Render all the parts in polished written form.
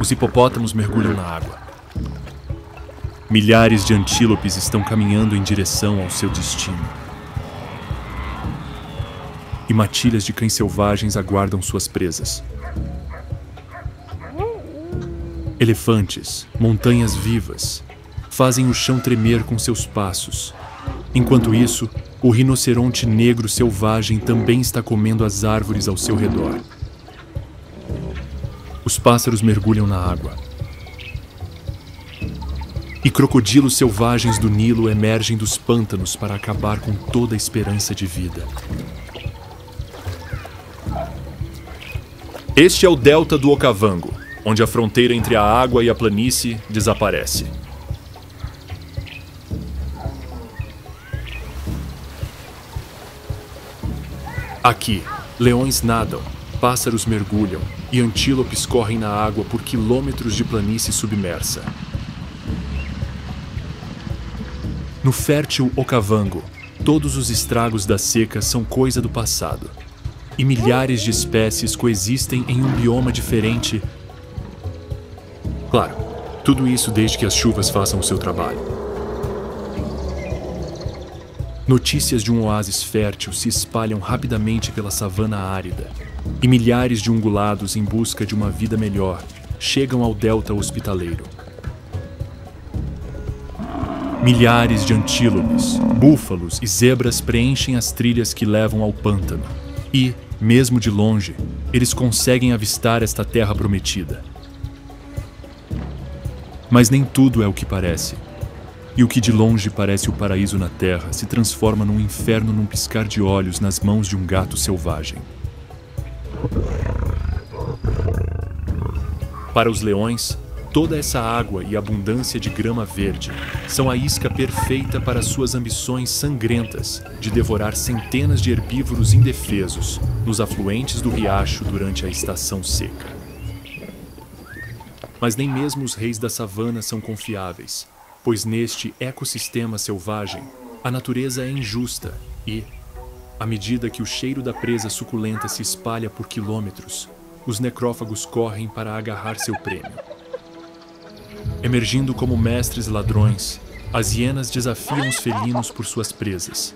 Os hipopótamos mergulham na água. Milhares de antílopes estão caminhando em direção ao seu destino. E matilhas de cães selvagens aguardam suas presas. Elefantes, montanhas vivas, fazem o chão tremer com seus passos. Enquanto isso, o rinoceronte negro selvagem também está comendo as árvores ao seu redor. Os pássaros mergulham na água. E crocodilos selvagens do Nilo emergem dos pântanos para acabar com toda a esperança de vida. Este é o delta do Okavango, onde a fronteira entre a água e a planície desaparece. Aqui, leões nadam, pássaros mergulham e antílopes correm na água por quilômetros de planície submersa. No fértil Okavango, todos os estragos da seca são coisa do passado, e milhares de espécies coexistem em um bioma diferente. Claro, tudo isso desde que as chuvas façam o seu trabalho. Notícias de um oásis fértil se espalham rapidamente pela savana árida, e milhares de ungulados em busca de uma vida melhor chegam ao delta hospitaleiro. Milhares de antílopes, búfalos e zebras preenchem as trilhas que levam ao pântano, e, mesmo de longe, eles conseguem avistar esta terra prometida. Mas nem tudo é o que parece. E o que de longe parece o paraíso na terra se transforma num inferno num piscar de olhos nas mãos de um gato selvagem. Para os leões, toda essa água e abundância de grama verde são a isca perfeita para suas ambições sangrentas de devorar centenas de herbívoros indefesos nos afluentes do riacho durante a estação seca. Mas nem mesmo os reis da savana são confiáveis, pois neste ecossistema selvagem, a natureza é injusta e, à medida que o cheiro da presa suculenta se espalha por quilômetros, os necrófagos correm para agarrar seu prêmio. Emergindo como mestres ladrões, as hienas desafiam os felinos por suas presas,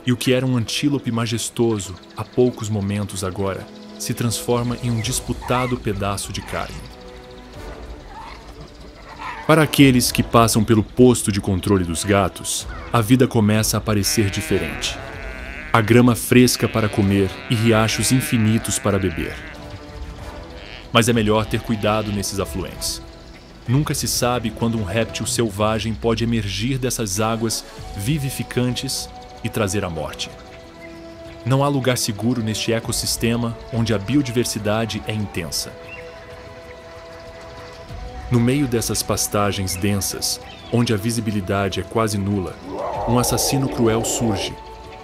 e o que era um antílope majestoso há poucos momentos agora se transforma em um disputado pedaço de carne. Para aqueles que passam pelo posto de controle dos gatos, a vida começa a parecer diferente. Há grama fresca para comer e riachos infinitos para beber. Mas é melhor ter cuidado nesses afluentes. Nunca se sabe quando um réptil selvagem pode emergir dessas águas vivificantes e trazer a morte. Não há lugar seguro neste ecossistema onde a biodiversidade é intensa. No meio dessas pastagens densas, onde a visibilidade é quase nula, um assassino cruel surge,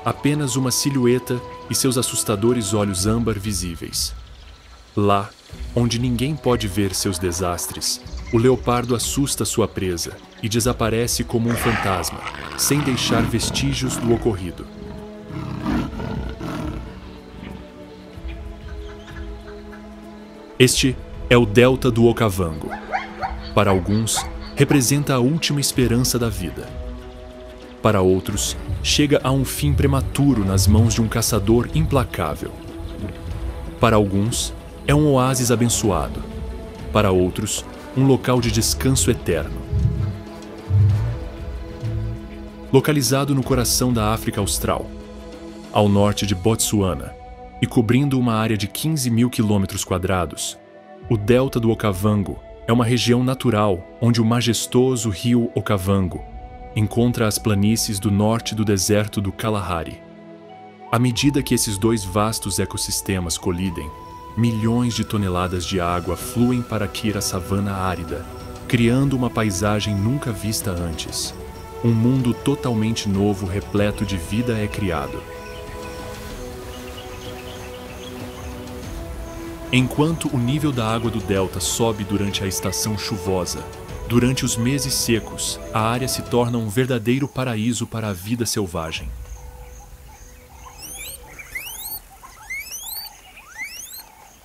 apenas uma silhueta e seus assustadores olhos âmbar visíveis. Lá, onde ninguém pode ver seus desastres, o leopardo assusta sua presa e desaparece como um fantasma, sem deixar vestígios do ocorrido. Este é o delta do Okavango. Para alguns, representa a última esperança da vida. Para outros, chega a um fim prematuro nas mãos de um caçador implacável. Para alguns, é um oásis abençoado. Para outros, um local de descanso eterno. Localizado no coração da África Austral, ao norte de Botsuana, e cobrindo uma área de 15 mil quilômetros quadrados, o delta do Okavango é uma região natural onde o majestoso rio Okavango encontra as planícies do norte do deserto do Kalahari. À medida que esses dois vastos ecossistemas colidem, milhões de toneladas de água fluem para aqui a savana árida, criando uma paisagem nunca vista antes. Um mundo totalmente novo, repleto de vida é criado. Enquanto o nível da água do delta sobe durante a estação chuvosa, durante os meses secos, a área se torna um verdadeiro paraíso para a vida selvagem.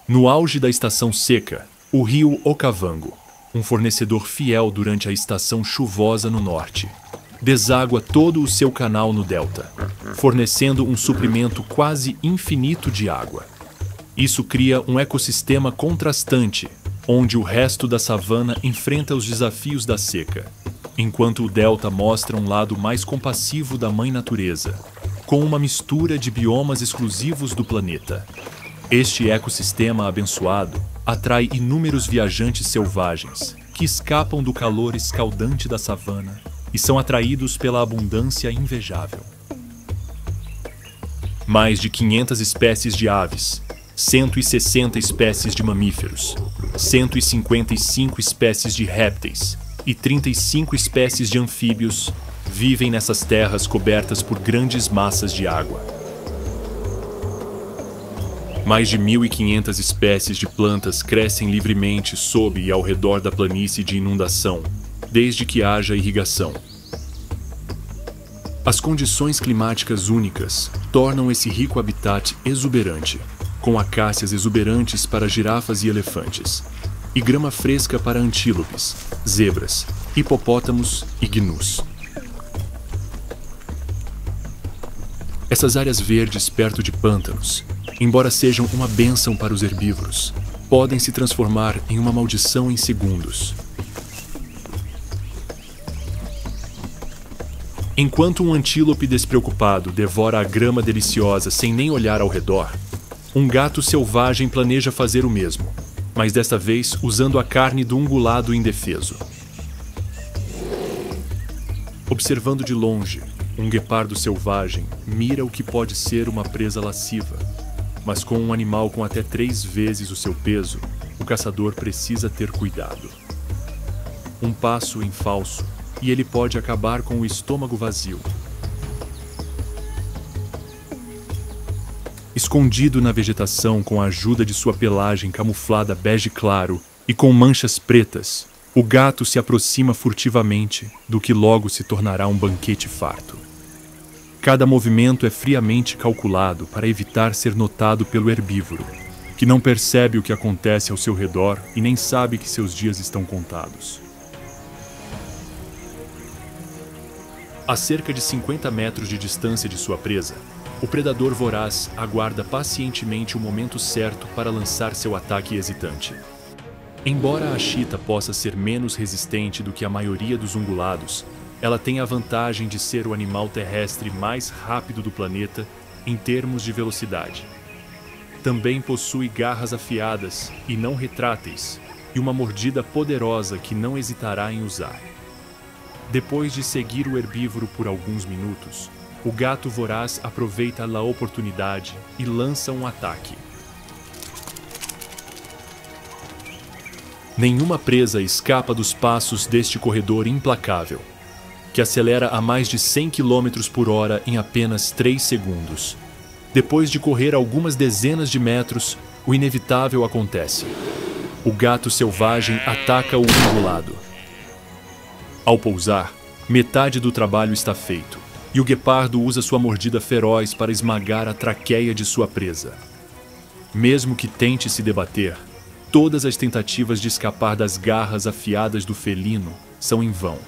No auge da estação seca, O rio Okavango, um fornecedor fiel durante a estação chuvosa no norte, deságua todo o seu canal no delta, fornecendo um suprimento quase infinito de água. Isso cria um ecossistema contrastante, onde o resto da savana enfrenta os desafios da seca, enquanto o delta mostra um lado mais compassivo da mãe natureza, com uma mistura de biomas exclusivos do planeta. Este ecossistema abençoado atrai inúmeros viajantes selvagens que escapam do calor escaldante da savana e são atraídos pela abundância invejável. Mais de 500 espécies de aves, 160 espécies de mamíferos, 155 espécies de répteis e 35 espécies de anfíbios vivem nessas terras cobertas por grandes massas de água. Mais de 1.500 espécies de plantas crescem livremente sob e ao redor da planície de inundação, desde que haja irrigação. As condições climáticas únicas tornam esse rico habitat exuberante, com acácias exuberantes para girafas e elefantes, e grama fresca para antílopes, zebras, hipopótamos e gnus. Essas áreas verdes perto de pântanos, embora sejam uma bênção para os herbívoros, podem se transformar em uma maldição em segundos. Enquanto um antílope despreocupado devora a grama deliciosa sem nem olhar ao redor, um gato selvagem planeja fazer o mesmo, mas desta vez usando a carne do ungulado indefeso. Observando de longe, um guepardo selvagem mira o que pode ser uma presa lasciva, mas com um animal com até 3 vezes o seu peso, o caçador precisa ter cuidado. Um passo em falso e ele pode acabar com o estômago vazio. Escondido na vegetação com a ajuda de sua pelagem camuflada bege claro e com manchas pretas, o gato se aproxima furtivamente do que logo se tornará um banquete farto. Cada movimento é friamente calculado para evitar ser notado pelo herbívoro, que não percebe o que acontece ao seu redor e nem sabe que seus dias estão contados. A cerca de 50 metros de distância de sua presa, o predador voraz aguarda pacientemente o momento certo para lançar seu ataque hesitante. Embora a chita possa ser menos resistente do que a maioria dos ungulados, ela tem a vantagem de ser o animal terrestre mais rápido do planeta em termos de velocidade. Também possui garras afiadas e não retráteis, e uma mordida poderosa que não hesitará em usar. Depois de seguir o herbívoro por alguns minutos, o gato voraz aproveita a oportunidade e lança um ataque. Nenhuma presa escapa dos passos deste corredor implacável, que acelera a mais de 100 km por hora em apenas 3 segundos. Depois de correr algumas dezenas de metros, o inevitável acontece. O gato selvagem ataca o ungulado. Ao pousar, metade do trabalho está feito, e o guepardo usa sua mordida feroz para esmagar a traqueia de sua presa. Mesmo que tente se debater, todas as tentativas de escapar das garras afiadas do felino são em vão,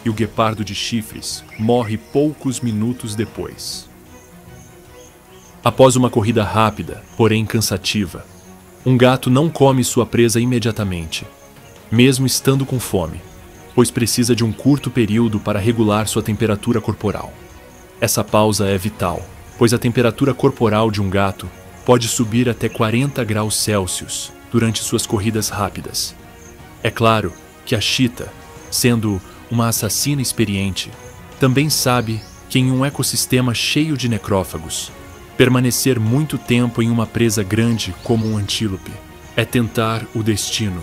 e o guepardo de chifres morre poucos minutos depois. Após uma corrida rápida, porém cansativa, um gato não come sua presa imediatamente, mesmo estando com fome, pois precisa de um curto período para regular sua temperatura corporal. Essa pausa é vital, pois a temperatura corporal de um gato pode subir até 40 graus Celsius durante suas corridas rápidas. É claro que a chita, sendo uma assassina experiente, também sabe que em um ecossistema cheio de necrófagos, permanecer muito tempo em uma presa grande como um antílope é tentar o destino.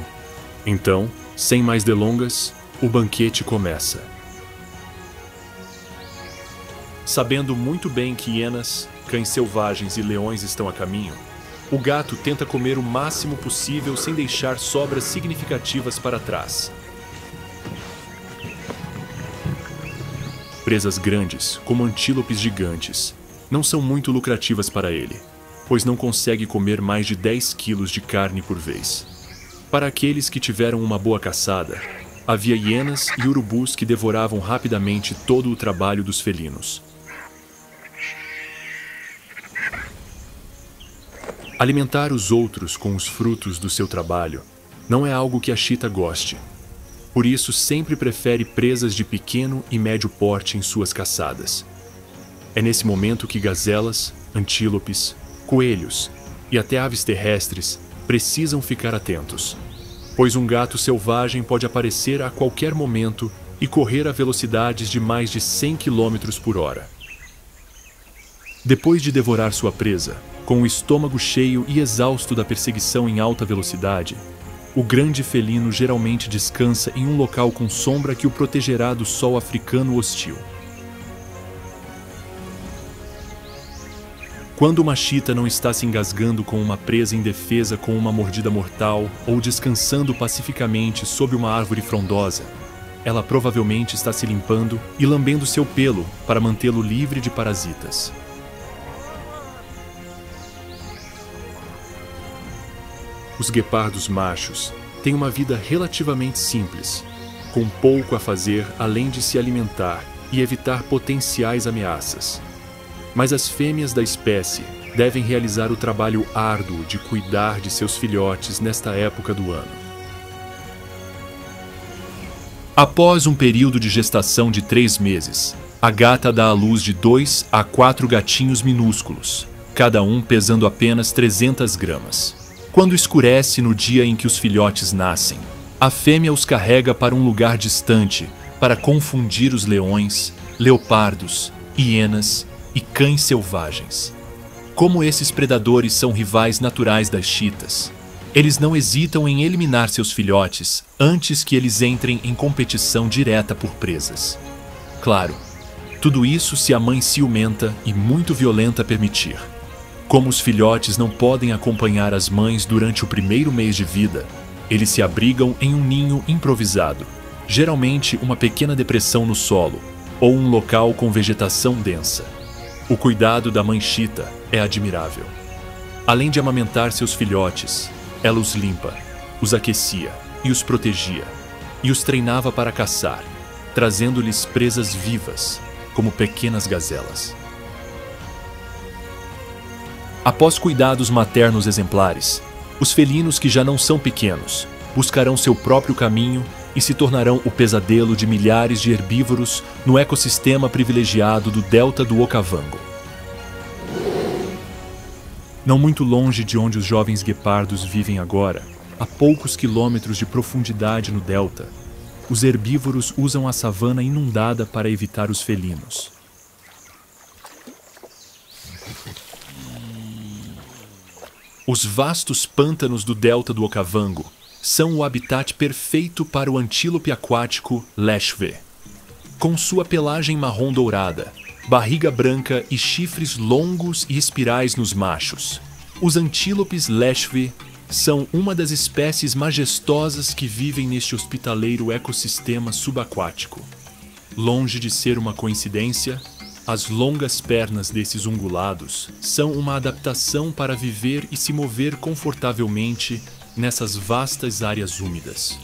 Então, sem mais delongas, o banquete começa. Sabendo muito bem que hienas, cães selvagens e leões estão a caminho, o gato tenta comer o máximo possível sem deixar sobras significativas para trás. Presas grandes, como antílopes gigantes, não são muito lucrativas para ele, pois não consegue comer mais de 10 quilos de carne por vez. Para aqueles que tiveram uma boa caçada, havia hienas e urubus que devoravam rapidamente todo o trabalho dos felinos. Alimentar os outros com os frutos do seu trabalho não é algo que a chita goste. Por isso, sempre prefere presas de pequeno e médio porte em suas caçadas. É nesse momento que gazelas, antílopes, coelhos e até aves terrestres precisam ficar atentos, pois um gato selvagem pode aparecer a qualquer momento e correr a velocidades de mais de 100 km por hora. Depois de devorar sua presa, com o estômago cheio e exausto da perseguição em alta velocidade, o grande felino geralmente descansa em um local com sombra que o protegerá do sol africano hostil. Quando uma chita não está se engasgando com uma presa indefesa com uma mordida mortal ou descansando pacificamente sob uma árvore frondosa, ela provavelmente está se limpando e lambendo seu pelo para mantê-lo livre de parasitas. Os guepardos machos têm uma vida relativamente simples, com pouco a fazer além de se alimentar e evitar potenciais ameaças. Mas as fêmeas da espécie devem realizar o trabalho árduo de cuidar de seus filhotes nesta época do ano. Após um período de gestação de 3 meses, a gata dá à luz de 2 a 4 gatinhos minúsculos, cada um pesando apenas 300 gramas. Quando escurece no dia em que os filhotes nascem, a fêmea os carrega para um lugar distante para confundir os leões, leopardos, hienas e cães selvagens. Como esses predadores são rivais naturais das chitas, eles não hesitam em eliminar seus filhotes antes que eles entrem em competição direta por presas. Claro, tudo isso se a mãe ciumenta e muito violenta permitir. Como os filhotes não podem acompanhar as mães durante o primeiro mês de vida, eles se abrigam em um ninho improvisado, geralmente uma pequena depressão no solo ou um local com vegetação densa. O cuidado da mãe chita é admirável. Além de amamentar seus filhotes, ela os limpa, os aquecia e os protegia, e os treinava para caçar, trazendo-lhes presas vivas, como pequenas gazelas. Após cuidados maternos exemplares, os felinos que já não são pequenos buscarão seu próprio caminho e se tornarão o pesadelo de milhares de herbívoros no ecossistema privilegiado do delta do Okavango. Não muito longe de onde os jovens guepardos vivem agora, a poucos quilômetros de profundidade no delta, os herbívoros usam a savana inundada para evitar os felinos. Os vastos pântanos do delta do Okavango são o habitat perfeito para o antílope aquático leshwe. Com sua pelagem marrom dourada, barriga branca e chifres longos e espirais nos machos, os antílopes leshwe são uma das espécies majestosas que vivem neste hospitaleiro ecossistema subaquático. Longe de ser uma coincidência, as longas pernas desses ungulados são uma adaptação para viver e se mover confortavelmente nessas vastas áreas úmidas.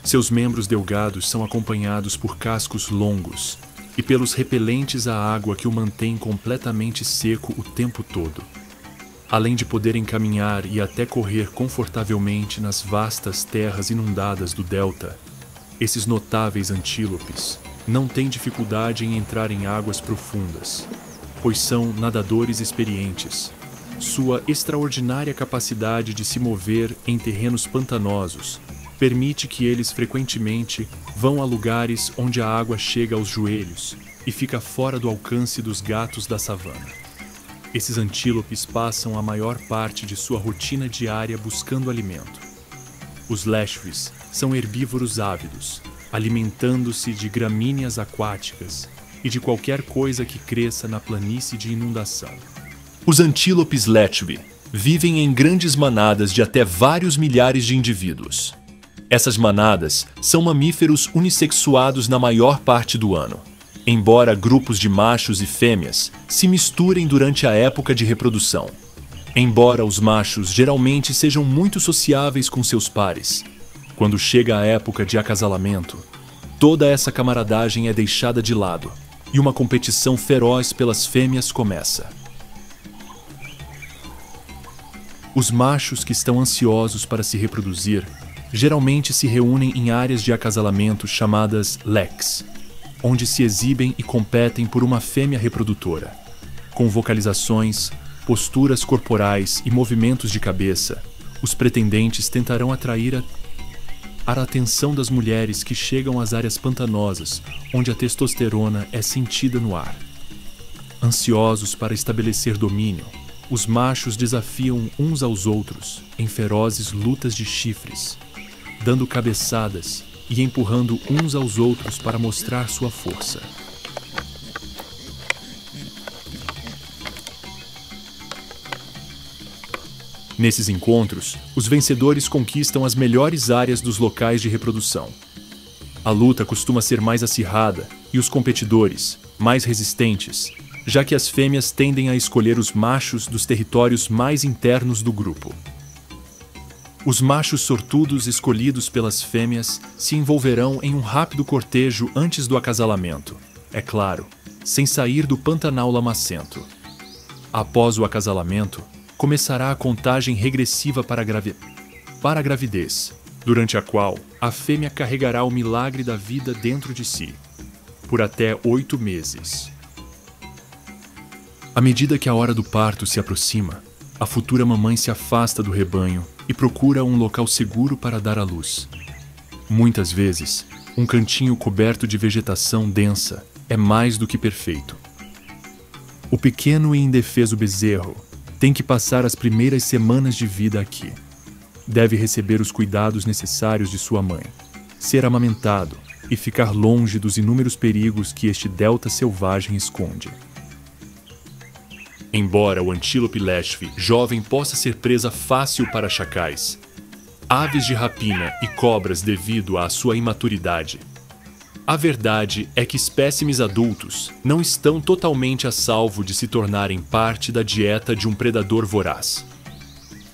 Seus membros delgados são acompanhados por cascos longos e pelos repelentes à água que o mantém completamente seco o tempo todo. Além de poderem caminhar e até correr confortavelmente nas vastas terras inundadas do delta, esses notáveis antílopes não têm dificuldade em entrar em águas profundas, pois são nadadores experientes. Sua extraordinária capacidade de se mover em terrenos pantanosos permite que eles frequentemente vão a lugares onde a água chega aos joelhos e fica fora do alcance dos gatos da savana. Esses antílopes passam a maior parte de sua rotina diária buscando alimento. Os leshwes são herbívoros ávidos, alimentando-se de gramíneas aquáticas e de qualquer coisa que cresça na planície de inundação. Os antílopes leshwe vivem em grandes manadas de até vários milhares de indivíduos. Essas manadas são mamíferos unissexuados na maior parte do ano, embora grupos de machos e fêmeas se misturem durante a época de reprodução. Embora os machos geralmente sejam muito sociáveis com seus pares, quando chega a época de acasalamento, toda essa camaradagem é deixada de lado e uma competição feroz pelas fêmeas começa. Os machos que estão ansiosos para se reproduzir geralmente se reúnem em áreas de acasalamento chamadas leks, onde se exibem e competem por uma fêmea reprodutora. Com vocalizações, posturas corporais e movimentos de cabeça, os pretendentes tentarão atrair a atenção das mulheres que chegam às áreas pantanosas, onde a testosterona é sentida no ar. Ansiosos para estabelecer domínio, os machos desafiam uns aos outros em ferozes lutas de chifres, dando cabeçadas e empurrando uns aos outros para mostrar sua força. Nesses encontros, os vencedores conquistam as melhores áreas dos locais de reprodução. A luta costuma ser mais acirrada e os competidores, mais resistentes, já que as fêmeas tendem a escolher os machos dos territórios mais internos do grupo. Os machos sortudos escolhidos pelas fêmeas se envolverão em um rápido cortejo antes do acasalamento, é claro, sem sair do Pantanal lamacento. Após o acasalamento, começará a contagem regressiva para a gravidez, durante a qual a fêmea carregará o milagre da vida dentro de si, por até 8 meses. À medida que a hora do parto se aproxima, a futura mamãe se afasta do rebanho e procura um local seguro para dar à luz. Muitas vezes, um cantinho coberto de vegetação densa é mais do que perfeito. O pequeno e indefeso bezerro tem que passar as primeiras semanas de vida aqui. Deve receber os cuidados necessários de sua mãe, ser amamentado e ficar longe dos inúmeros perigos que este delta selvagem esconde. Embora o antílope leshfe jovem possa ser presa fácil para chacais, aves de rapina e cobras devido à sua imaturidade, a verdade é que espécimes adultos não estão totalmente a salvo de se tornarem parte da dieta de um predador voraz.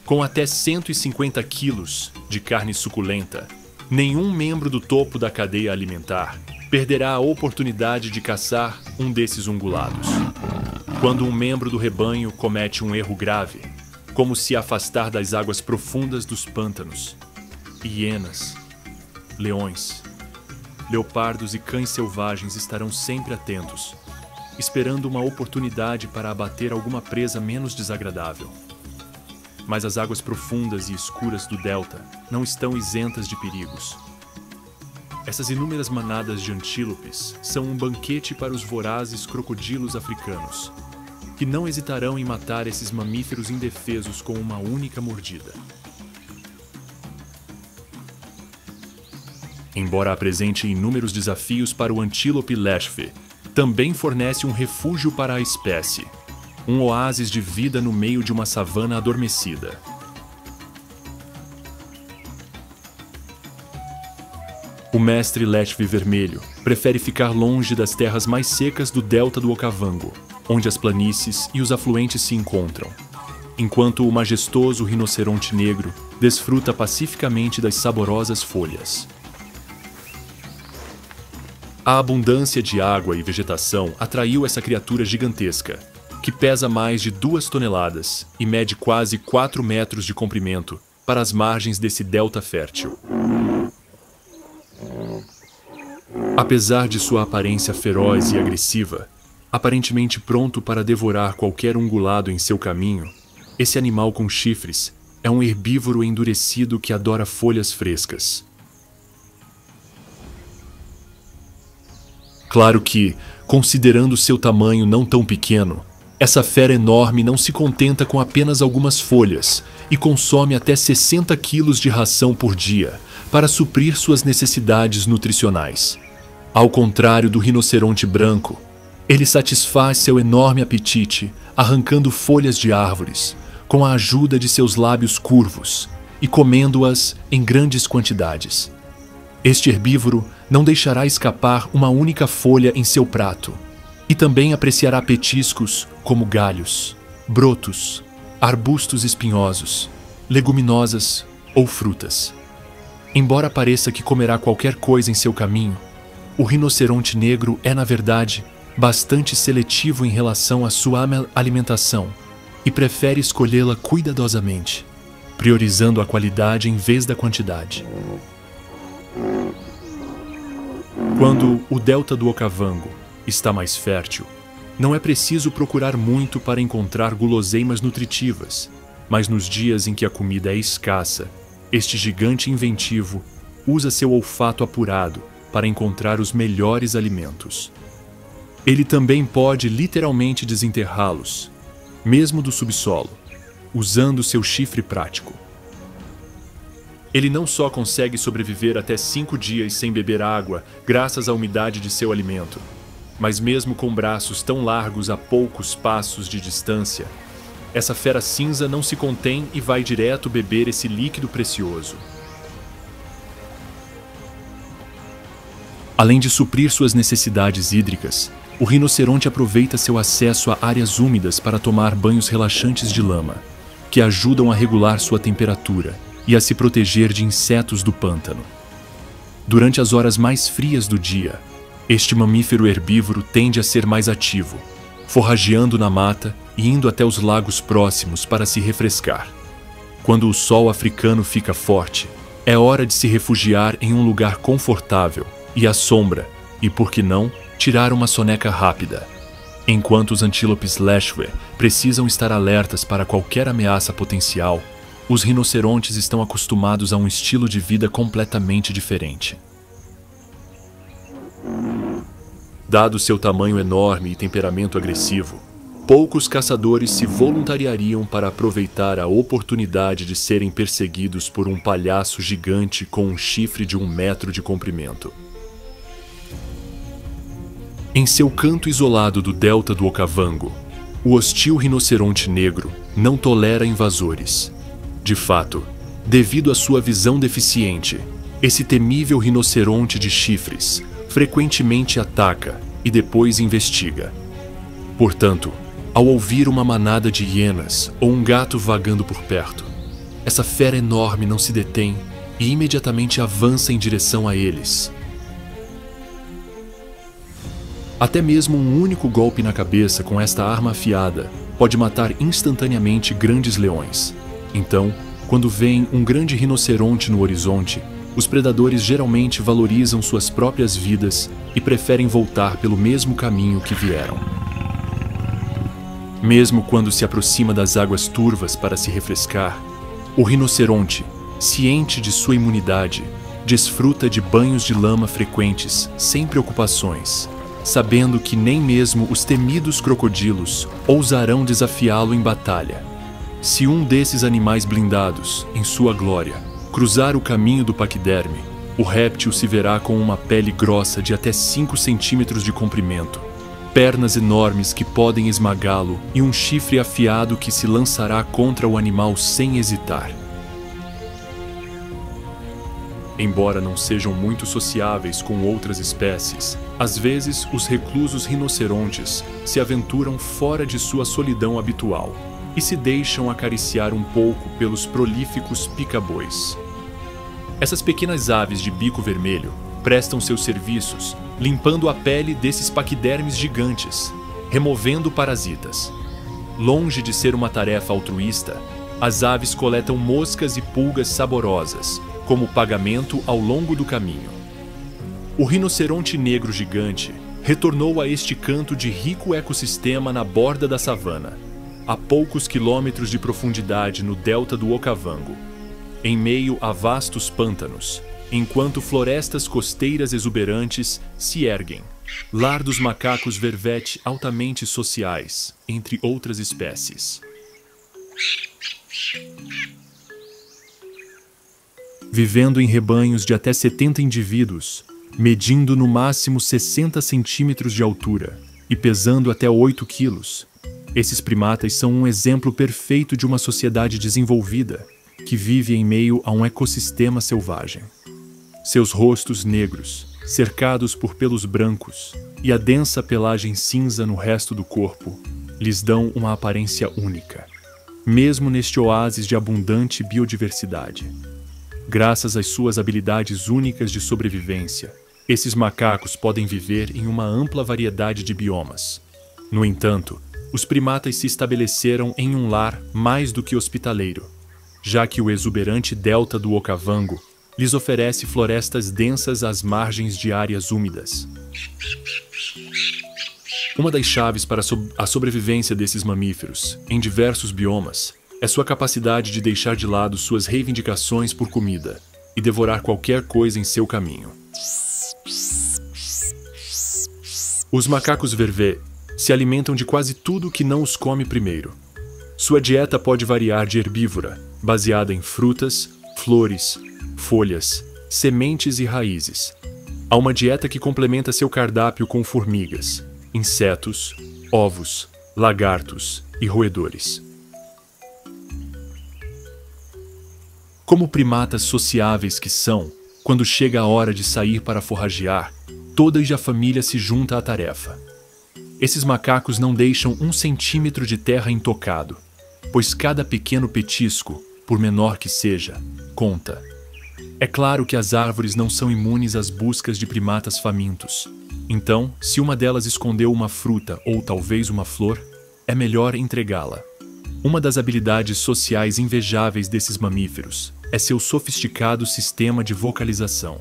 Com até 150 quilos de carne suculenta, nenhum membro do topo da cadeia alimentar perderá a oportunidade de caçar um desses ungulados. Quando um membro do rebanho comete um erro grave, como se afastar das águas profundas dos pântanos, hienas, leões, leopardos e cães selvagens estarão sempre atentos, esperando uma oportunidade para abater alguma presa menos desagradável. Mas as águas profundas e escuras do delta não estão isentas de perigos. Essas inúmeras manadas de antílopes são um banquete para os vorazes crocodilos africanos, que não hesitarão em matar esses mamíferos indefesos com uma única mordida. Embora apresente inúmeros desafios para o antílope leshfe, também fornece um refúgio para a espécie, um oásis de vida no meio de uma savana adormecida. O mestre leshfe vermelho prefere ficar longe das terras mais secas do delta do Okavango, onde as planícies e os afluentes se encontram, enquanto o majestoso rinoceronte negro desfruta pacificamente das saborosas folhas. A abundância de água e vegetação atraiu essa criatura gigantesca, que pesa mais de 2 toneladas e mede quase 4 metros de comprimento, para as margens desse delta fértil. Apesar de sua aparência feroz e agressiva, aparentemente pronto para devorar qualquer ungulado em seu caminho, esse animal com chifres é um herbívoro endurecido que adora folhas frescas. Claro que, considerando seu tamanho não tão pequeno, essa fera enorme não se contenta com apenas algumas folhas e consome até 60 quilos de ração por dia para suprir suas necessidades nutricionais. Ao contrário do rinoceronte branco, ele satisfaz seu enorme apetite arrancando folhas de árvores, com a ajuda de seus lábios curvos e comendo-as em grandes quantidades. Este herbívoro não deixará escapar uma única folha em seu prato e também apreciará petiscos como galhos, brotos, arbustos espinhosos, leguminosas ou frutas. Embora pareça que comerá qualquer coisa em seu caminho, o rinoceronte negro é, na verdade, bastante seletivo em relação à sua alimentação e prefere escolhê-la cuidadosamente, priorizando a qualidade em vez da quantidade. Quando o delta do Okavango está mais fértil, não é preciso procurar muito para encontrar guloseimas nutritivas, mas nos dias em que a comida é escassa, este gigante inventivo usa seu olfato apurado para encontrar os melhores alimentos. Ele também pode literalmente desenterrá-los, mesmo do subsolo, usando seu chifre prático. Ele não só consegue sobreviver até 5 dias sem beber água graças à umidade de seu alimento, mas mesmo com braços tão largos a poucos passos de distância, essa fera cinza não se contém e vai direto beber esse líquido precioso. Além de suprir suas necessidades hídricas, o rinoceronte aproveita seu acesso a áreas úmidas para tomar banhos relaxantes de lama, que ajudam a regular sua temperatura e a se proteger de insetos do pântano. Durante as horas mais frias do dia, este mamífero herbívoro tende a ser mais ativo, forrageando na mata e indo até os lagos próximos para se refrescar. Quando o sol africano fica forte, é hora de se refugiar em um lugar confortável e à sombra, e por que não, tirar uma soneca rápida. Enquanto os antílopes Lechwe precisam estar alertas para qualquer ameaça potencial, os rinocerontes estão acostumados a um estilo de vida completamente diferente. Dado seu tamanho enorme e temperamento agressivo, poucos caçadores se voluntariariam para aproveitar a oportunidade de serem perseguidos por um palhaço gigante com um chifre de 1 metro de comprimento. Em seu canto isolado do delta do Okavango, o hostil rinoceronte negro não tolera invasores. De fato, devido à sua visão deficiente, esse temível rinoceronte de chifres frequentemente ataca e depois investiga. Portanto, ao ouvir uma manada de hienas ou um gato vagando por perto, essa fera enorme não se detém e imediatamente avança em direção a eles. Até mesmo um único golpe na cabeça com esta arma afiada pode matar instantaneamente grandes leões. Então, quando veem um grande rinoceronte no horizonte, os predadores geralmente valorizam suas próprias vidas e preferem voltar pelo mesmo caminho que vieram. Mesmo quando se aproxima das águas turvas para se refrescar, o rinoceronte, ciente de sua imunidade, desfruta de banhos de lama frequentes, sem preocupações, sabendo que nem mesmo os temidos crocodilos ousarão desafiá-lo em batalha. Se um desses animais blindados, em sua glória, cruzar o caminho do paquiderme, o réptil se verá com uma pele grossa de até 5 centímetros de comprimento, pernas enormes que podem esmagá-lo e um chifre afiado que se lançará contra o animal sem hesitar. Embora não sejam muito sociáveis com outras espécies, às vezes os reclusos rinocerontes se aventuram fora de sua solidão habitual e se deixam acariciar um pouco pelos prolíficos pica-bois. Essas pequenas aves de bico vermelho prestam seus serviços limpando a pele desses paquidermes gigantes, removendo parasitas. Longe de ser uma tarefa altruísta, as aves coletam moscas e pulgas saborosas, como pagamento ao longo do caminho. O rinoceronte negro gigante retornou a este canto de rico ecossistema na borda da savana, a poucos quilômetros de profundidade no delta do Okavango, em meio a vastos pântanos, enquanto florestas costeiras exuberantes se erguem, lar dos macacos vervete altamente sociais, entre outras espécies. Vivendo em rebanhos de até 70 indivíduos, medindo no máximo 60 centímetros de altura e pesando até 8 quilos, esses primatas são um exemplo perfeito de uma sociedade desenvolvida que vive em meio a um ecossistema selvagem. Seus rostos negros, cercados por pelos brancos e a densa pelagem cinza no resto do corpo, lhes dão uma aparência única. mesmo neste oásis de abundante biodiversidade. Graças às suas habilidades únicas de sobrevivência, esses macacos podem viver em uma ampla variedade de biomas. No entanto, os primatas se estabeleceram em um lar mais do que hospitaleiro, já que o exuberante delta do Okavango lhes oferece florestas densas às margens de áreas úmidas. Uma das chaves para a sobrevivência desses mamíferos, em diversos biomas, é sua capacidade de deixar de lado suas reivindicações por comida e devorar qualquer coisa em seu caminho. Os macacos vervet se alimentam de quase tudo que não os come primeiro. Sua dieta pode variar de herbívora, baseada em frutas, flores, folhas, sementes e raízes, a uma dieta que complementa seu cardápio com formigas, insetos, ovos, lagartos e roedores. Como primatas sociáveis que são, quando chega a hora de sair para forragear, toda a família se junta à tarefa. Esses macacos não deixam 1 centímetro de terra intocado, pois cada pequeno petisco, por menor que seja, conta. É claro que as árvores não são imunes às buscas de primatas famintos. Então, se uma delas escondeu uma fruta ou talvez uma flor, é melhor entregá-la. Uma das habilidades sociais invejáveis desses mamíferos é seu sofisticado sistema de vocalização.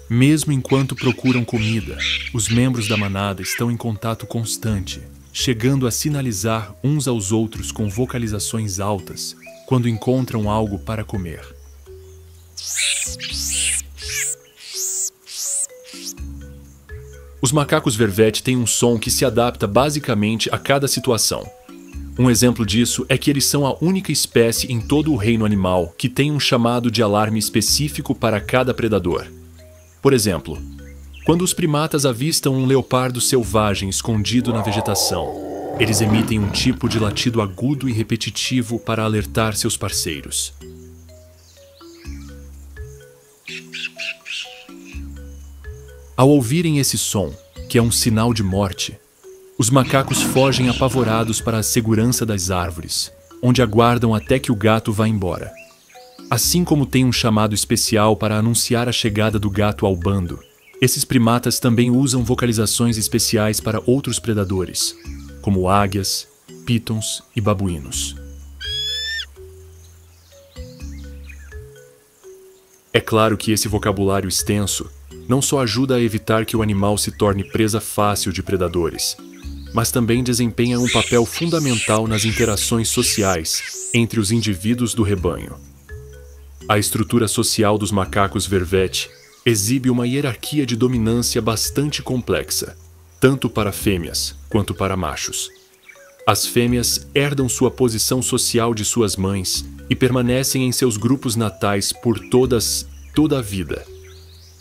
Mesmo enquanto procuram comida, os membros da manada estão em contato constante, chegando a sinalizar uns aos outros com vocalizações altas quando encontram algo para comer. Os macacos vervet têm um som que se adapta basicamente a cada situação. Um exemplo disso é que eles são a única espécie em todo o reino animal que tem um chamado de alarme específico para cada predador. Por exemplo, quando os primatas avistam um leopardo selvagem escondido na vegetação, eles emitem um tipo de latido agudo e repetitivo para alertar seus parceiros. Ao ouvirem esse som, que é um sinal de morte, os macacos fogem apavorados para a segurança das árvores, onde aguardam até que o gato vá embora. Assim como tem um chamado especial para anunciar a chegada do gato ao bando, esses primatas também usam vocalizações especiais para outros predadores, como águias, pítons e babuínos. É claro que esse vocabulário extenso não só ajuda a evitar que o animal se torne presa fácil de predadores, mas também desempenha um papel fundamental nas interações sociais entre os indivíduos do rebanho. A estrutura social dos macacos vervet exibe uma hierarquia de dominância bastante complexa, tanto para fêmeas quanto para machos. As fêmeas herdam sua posição social de suas mães e permanecem em seus grupos natais por toda a vida,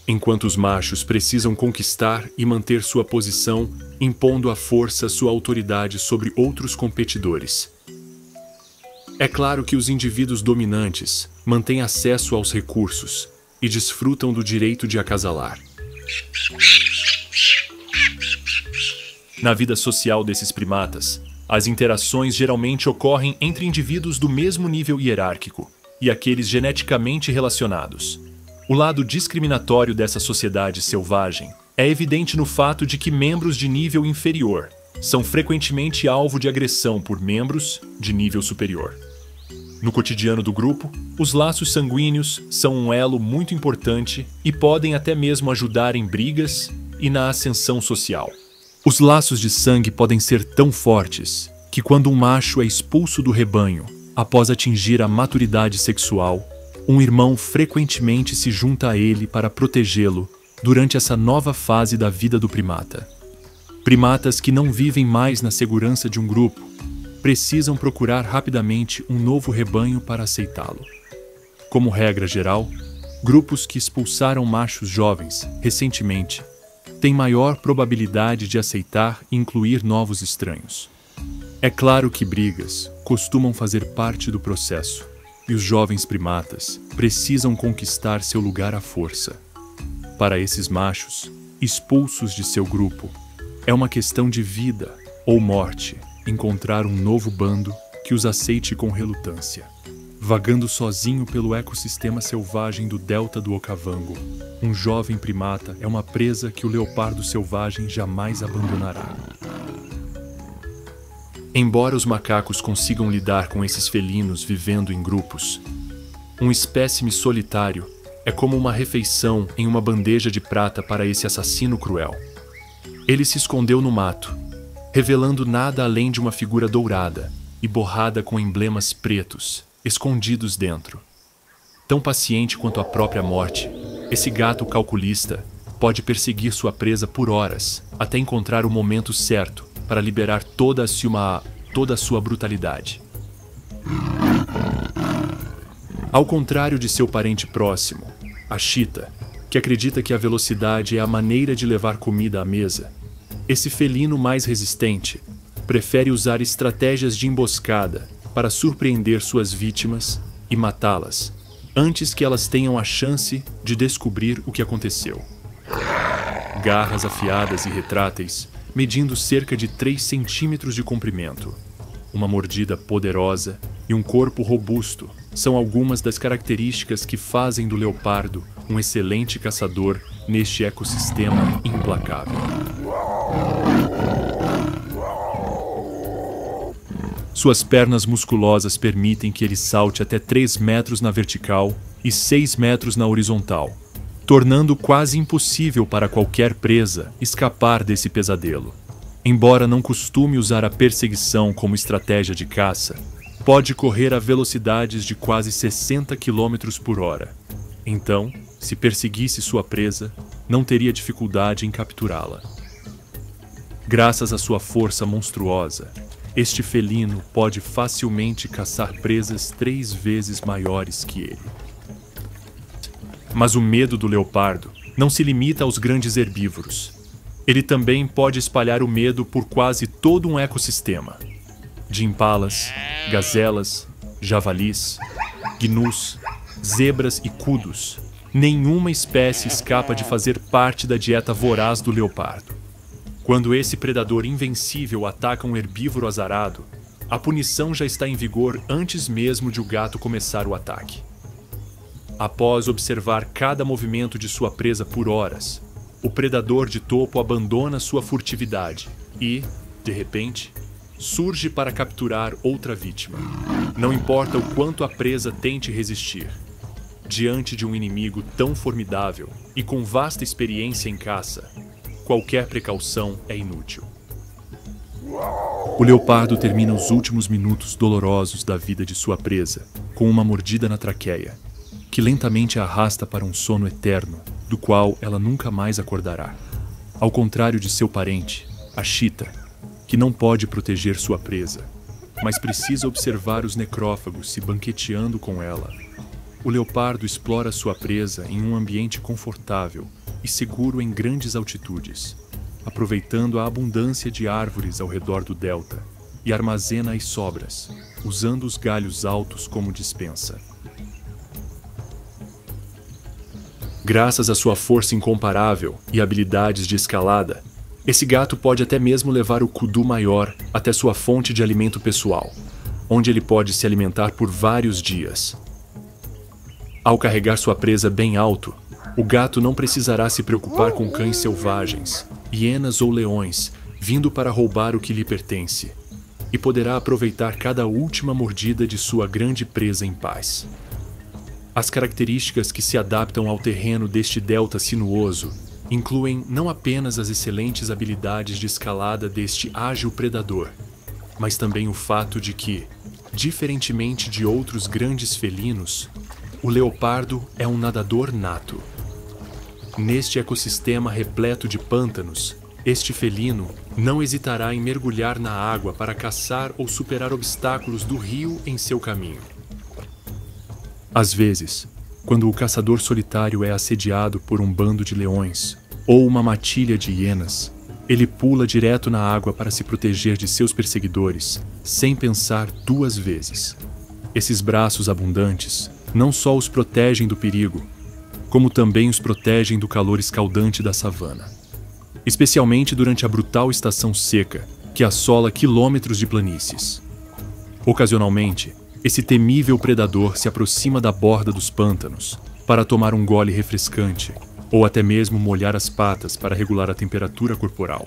enquanto os machos precisam conquistar e manter sua posição, impondo à força sua autoridade sobre outros competidores. É claro que os indivíduos dominantes mantêm acesso aos recursos e desfrutam do direito de acasalar. Na vida social desses primatas, as interações geralmente ocorrem entre indivíduos do mesmo nível hierárquico e aqueles geneticamente relacionados. O lado discriminatório dessa sociedade selvagem é evidente no fato de que membros de nível inferior são frequentemente alvo de agressão por membros de nível superior. No cotidiano do grupo, os laços sanguíneos são um elo muito importante e podem até mesmo ajudar em brigas e na ascensão social. Os laços de sangue podem ser tão fortes que quando um macho é expulso do rebanho após atingir a maturidade sexual, um irmão frequentemente se junta a ele para protegê-lo durante essa nova fase da vida do primata. Primatas que não vivem mais na segurança de um grupo precisam procurar rapidamente um novo rebanho para aceitá-lo. Como regra geral, grupos que expulsaram machos jovens recentemente têm maior probabilidade de aceitar e incluir novos estranhos. É claro que brigas costumam fazer parte do processo, e os jovens primatas precisam conquistar seu lugar à força. Para esses machos, expulsos de seu grupo, é uma questão de vida ou morte encontrar um novo bando que que os aceite com relutância. Vagando sozinho pelo ecossistema selvagem do delta do Okavango, um jovem primata é uma presa que o leopardo selvagem jamais abandonará. Embora os macacos consigam lidar com esses felinos vivendo em grupos, um espécime solitário é como uma refeição em uma bandeja de prata para esse assassino cruel. Ele se escondeu no mato, revelando nada além de uma figura dourada e borrada com emblemas pretos, escondidos dentro. Tão paciente quanto a própria morte, esse gato calculista pode perseguir sua presa por horas, até encontrar o momento certo para liberar toda a sua brutalidade. Ao contrário de seu parente próximo, a chita, que acredita que a velocidade é a maneira de levar comida à mesa, esse felino mais resistente prefere usar estratégias de emboscada para surpreender suas vítimas e matá-las, antes que elas tenham a chance de descobrir o que aconteceu. Garras afiadas e retráteis, medindo cerca de 3 centímetros de comprimento, uma mordida poderosa e um corpo robusto são algumas das características que fazem do leopardo um excelente caçador neste ecossistema implacável. Suas pernas musculosas permitem que ele salte até 3 metros na vertical e 6 metros na horizontal, tornando quase impossível para qualquer presa escapar desse pesadelo. Embora não costume usar a perseguição como estratégia de caça, pode correr a velocidades de quase 60 km por hora. Então, se perseguisse sua presa, não teria dificuldade em capturá-la. Graças à sua força monstruosa, este felino pode facilmente caçar presas 3 vezes maiores que ele. Mas o medo do leopardo não se limita aos grandes herbívoros. Ele também pode espalhar o medo por quase todo um ecossistema. De impalas, gazelas, javalis, gnus, zebras e kudos, nenhuma espécie escapa de fazer parte da dieta voraz do leopardo. Quando esse predador invencível ataca um herbívoro azarado, a punição já está em vigor antes mesmo de o gato começar o ataque. Após observar cada movimento de sua presa por horas, o predador de topo abandona sua furtividade e, de repente, surge para capturar outra vítima. Não importa o quanto a presa tente resistir. Diante de um inimigo tão formidável e com vasta experiência em caça, qualquer precaução é inútil. O leopardo termina os últimos minutos dolorosos da vida de sua presa com uma mordida na traqueia, que lentamente a arrasta para um sono eterno, do qual ela nunca mais acordará. Ao contrário de seu parente, a chita, que não pode proteger sua presa, mas precisa observar os necrófagos se banqueteando com ela, o leopardo explora sua presa em um ambiente confortável e seguro em grandes altitudes, aproveitando a abundância de árvores ao redor do delta, e armazena as sobras, usando os galhos altos como despensa. Graças à sua força incomparável e habilidades de escalada, esse gato pode até mesmo levar o kudu maior até sua fonte de alimento pessoal, onde ele pode se alimentar por vários dias. Ao carregar sua presa bem alto, o gato não precisará se preocupar com cães selvagens, hienas ou leões, vindo para roubar o que lhe pertence, e poderá aproveitar cada última mordida de sua grande presa em paz. As características que se adaptam ao terreno deste delta sinuoso incluem não apenas as excelentes habilidades de escalada deste ágil predador, mas também o fato de que, diferentemente de outros grandes felinos, o leopardo é um nadador nato. Neste ecossistema repleto de pântanos, este felino não hesitará em mergulhar na água para caçar ou superar obstáculos do rio em seu caminho. Às vezes, quando o caçador solitário é assediado por um bando de leões ou uma matilha de hienas, ele pula direto na água para se proteger de seus perseguidores, sem pensar 2 vezes. Esses braços abundantes não só os protegem do perigo, como também os protegem do calor escaldante da savana, especialmente durante a brutal estação seca que assola quilômetros de planícies. Ocasionalmente, esse temível predador se aproxima da borda dos pântanos para tomar um gole refrescante ou até mesmo molhar as patas para regular a temperatura corporal.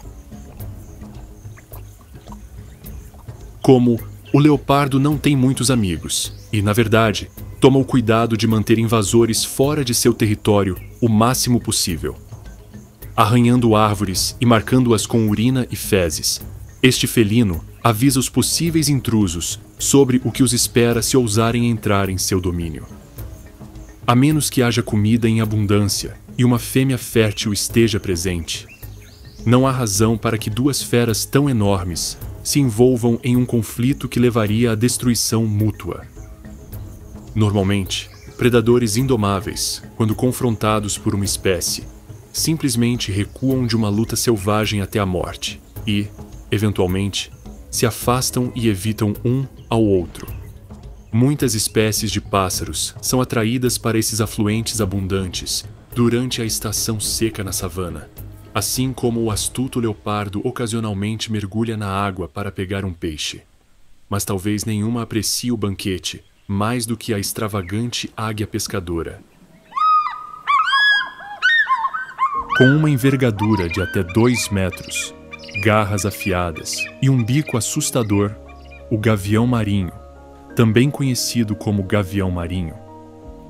Como o leopardo não tem muitos amigos e, na verdade, toma o cuidado de manter invasores fora de seu território o máximo possível. Arranhando árvores e marcando-as com urina e fezes, este felino avisa os possíveis intrusos sobre o que os espera se ousarem entrar em seu domínio. A menos que haja comida em abundância e uma fêmea fértil esteja presente, não há razão para que duas feras tão enormes se envolvam em um conflito que levaria à destruição mútua. Normalmente, predadores indomáveis, quando confrontados por uma espécie, simplesmente recuam de uma luta selvagem até a morte e, eventualmente, se afastam e evitam um ao outro. Muitas espécies de pássaros são atraídas para esses afluentes abundantes durante a estação seca na savana, assim como o astuto leopardo ocasionalmente mergulha na água para pegar um peixe. Mas talvez nenhuma aprecie o banquete mais do que a extravagante águia pescadora. Com uma envergadura de até 2 metros, garras afiadas e um bico assustador, o gavião marinho, também conhecido como gavião marinho,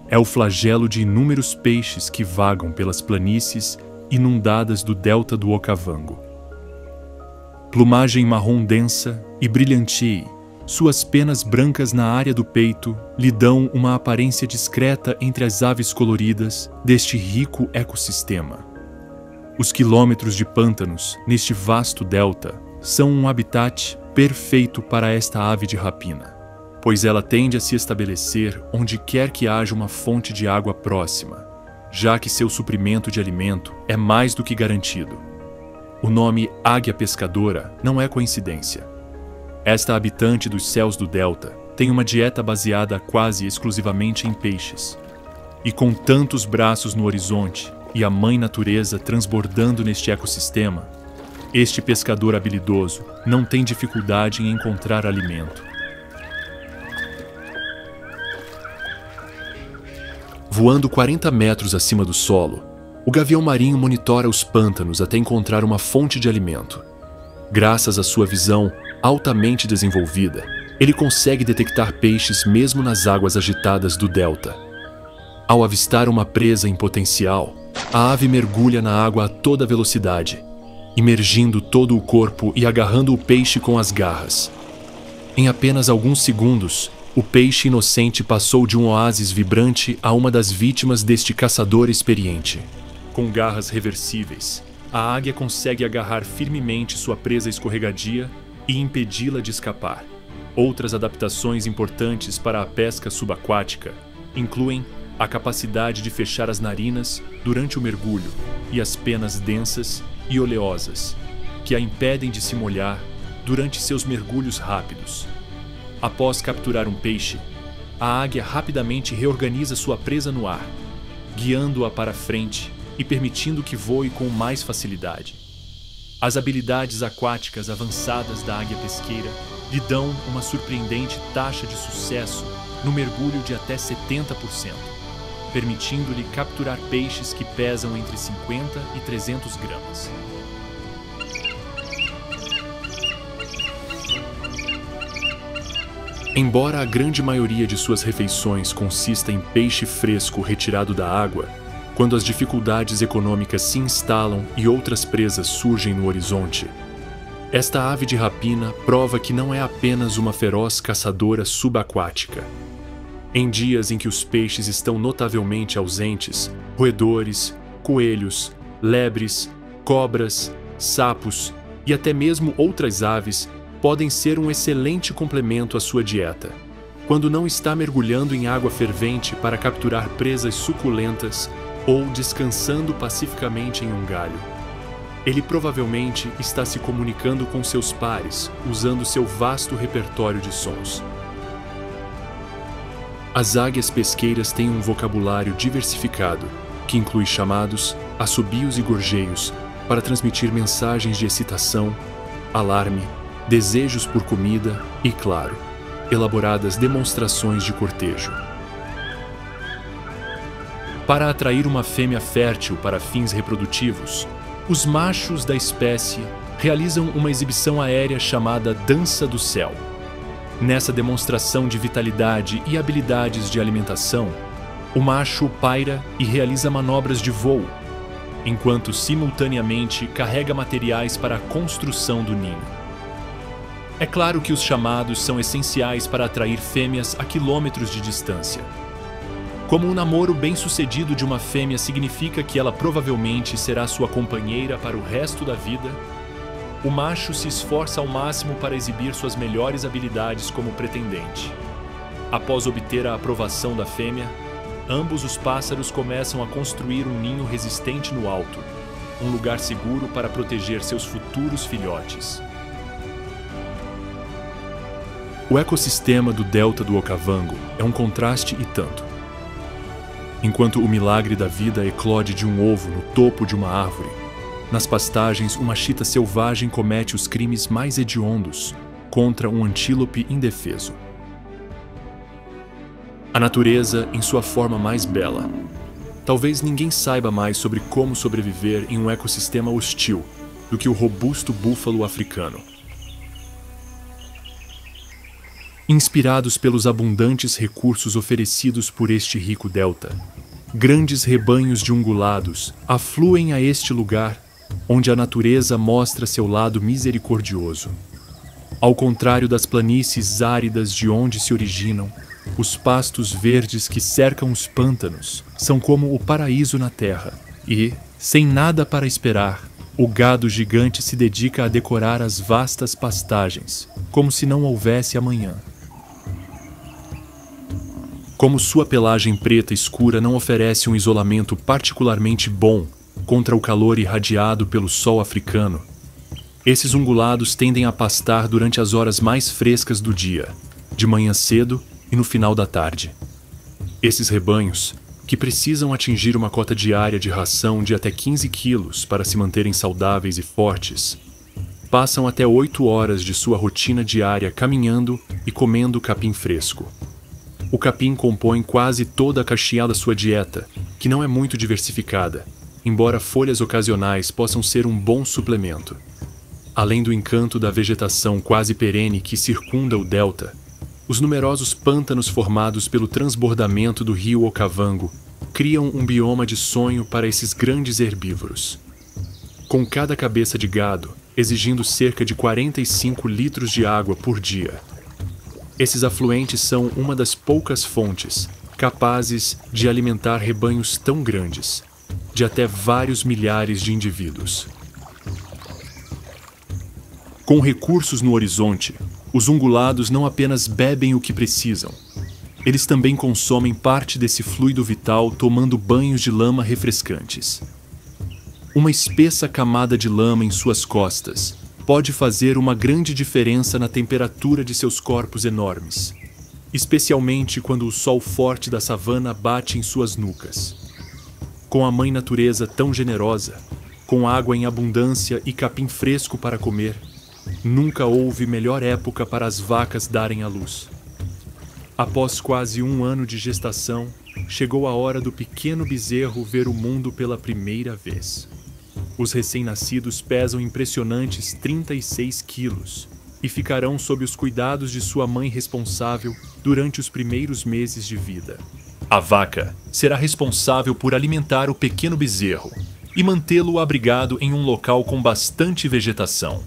é o flagelo de inúmeros peixes que vagam pelas planícies inundadas do delta do Okavango. Plumagem marrom densa e brilhanteie, suas penas brancas na área do peito lhe dão uma aparência discreta entre as aves coloridas deste rico ecossistema. Os quilômetros de pântanos neste vasto delta são um habitat perfeito para esta ave de rapina, pois ela tende a se estabelecer onde quer que haja uma fonte de água próxima, já que seu suprimento de alimento é mais do que garantido. O nome águia pescadora não é coincidência. Esta habitante dos céus do delta tem uma dieta baseada quase exclusivamente em peixes. E com tantos braços no horizonte e a mãe natureza transbordando neste ecossistema, este pescador habilidoso não tem dificuldade em encontrar alimento. Voando 40 metros acima do solo, o gavião marinho monitora os pântanos até encontrar uma fonte de alimento. Graças à sua visão altamente desenvolvida, ele consegue detectar peixes mesmo nas águas agitadas do delta. Ao avistar uma presa em potencial, a ave mergulha na água a toda velocidade, imergindo todo o corpo e agarrando o peixe com as garras. Em apenas alguns segundos, o peixe inocente passou de um oásis vibrante a uma das vítimas deste caçador experiente. Com garras reversíveis, a águia consegue agarrar firmemente sua presa escorregadia e impedi-la de escapar. Outras adaptações importantes para a pesca subaquática incluem a capacidade de fechar as narinas durante o mergulho e as penas densas e oleosas, que a impedem de se molhar durante seus mergulhos rápidos. Após capturar um peixe, a águia rapidamente reorganiza sua presa no ar, guiando-a para frente e permitindo que voe com mais facilidade. As habilidades aquáticas avançadas da águia pesqueira lhe dão uma surpreendente taxa de sucesso no mergulho de até 70%, permitindo-lhe capturar peixes que pesam entre 50 e 300 gramas. Embora a grande maioria de suas refeições consista em peixe fresco retirado da água, quando as dificuldades econômicas se instalam e outras presas surgem no horizonte, esta ave de rapina prova que não é apenas uma feroz caçadora subaquática. Em dias em que os peixes estão notavelmente ausentes, roedores, coelhos, lebres, cobras, sapos e até mesmo outras aves podem ser um excelente complemento à sua dieta, quando não está mergulhando em água fervente para capturar presas suculentas ou descansando pacificamente em um galho. Ele provavelmente está se comunicando com seus pares, usando seu vasto repertório de sons. As águias pesqueiras têm um vocabulário diversificado, que inclui chamados, assobios e gorjeios, para transmitir mensagens de excitação, alarme, desejos por comida e, claro, elaboradas demonstrações de cortejo. Para atrair uma fêmea fértil para fins reprodutivos, os machos da espécie realizam uma exibição aérea chamada Dança do Céu. Nessa demonstração de vitalidade e habilidades de alimentação, o macho paira e realiza manobras de voo, enquanto simultaneamente carrega materiais para a construção do ninho. É claro que os chamados são essenciais para atrair fêmeas a quilômetros de distância. Como um namoro bem-sucedido de uma fêmea significa que ela provavelmente será sua companheira para o resto da vida, o macho se esforça ao máximo para exibir suas melhores habilidades como pretendente. Após obter a aprovação da fêmea, ambos os pássaros começam a construir um ninho resistente no alto, um lugar seguro para proteger seus futuros filhotes. O ecossistema do delta do Okavango é um contraste e tanto. Enquanto o milagre da vida eclode de um ovo no topo de uma árvore, nas pastagens uma chita selvagem comete os crimes mais hediondos contra um antílope indefeso. A natureza em sua forma mais bela. Talvez ninguém saiba mais sobre como sobreviver em um ecossistema hostil do que o robusto búfalo africano. Inspirados pelos abundantes recursos oferecidos por este rico delta, grandes rebanhos de ungulados afluem a este lugar onde a natureza mostra seu lado misericordioso. Ao contrário das planícies áridas de onde se originam, os pastos verdes que cercam os pântanos são como o paraíso na terra e, sem nada para esperar, o gado gigante se dedica a decorar as vastas pastagens, como se não houvesse amanhã. Como sua pelagem preta escura não oferece um isolamento particularmente bom contra o calor irradiado pelo sol africano, esses ungulados tendem a pastar durante as horas mais frescas do dia, de manhã cedo e no final da tarde. Esses rebanhos, que precisam atingir uma cota diária de ração de até 15 quilos para se manterem saudáveis e fortes, passam até 8 horas de sua rotina diária caminhando e comendo capim fresco. O capim compõe quase toda a caixinha da sua dieta, que não é muito diversificada, embora folhas ocasionais possam ser um bom suplemento. Além do encanto da vegetação quase perene que circunda o delta, os numerosos pântanos formados pelo transbordamento do rio Okavango criam um bioma de sonho para esses grandes herbívoros. Com cada cabeça de gado exigindo cerca de 45 litros de água por dia. Esses afluentes são uma das poucas fontes capazes de alimentar rebanhos tão grandes, de até vários milhares de indivíduos. Com recursos no horizonte, os ungulados não apenas bebem o que precisam, eles também consomem parte desse fluido vital tomando banhos de lama refrescantes. Uma espessa camada de lama em suas costas pode fazer uma grande diferença na temperatura de seus corpos enormes, especialmente quando o sol forte da savana bate em suas nucas. Com a mãe natureza tão generosa, com água em abundância e capim fresco para comer, nunca houve melhor época para as vacas darem à luz. Após quase 1 ano de gestação, chegou a hora do pequeno bezerro ver o mundo pela primeira vez. Os recém-nascidos pesam impressionantes 36 quilos e ficarão sob os cuidados de sua mãe responsável durante os primeiros meses de vida. A vaca será responsável por alimentar o pequeno bezerro e mantê-lo abrigado em um local com bastante vegetação.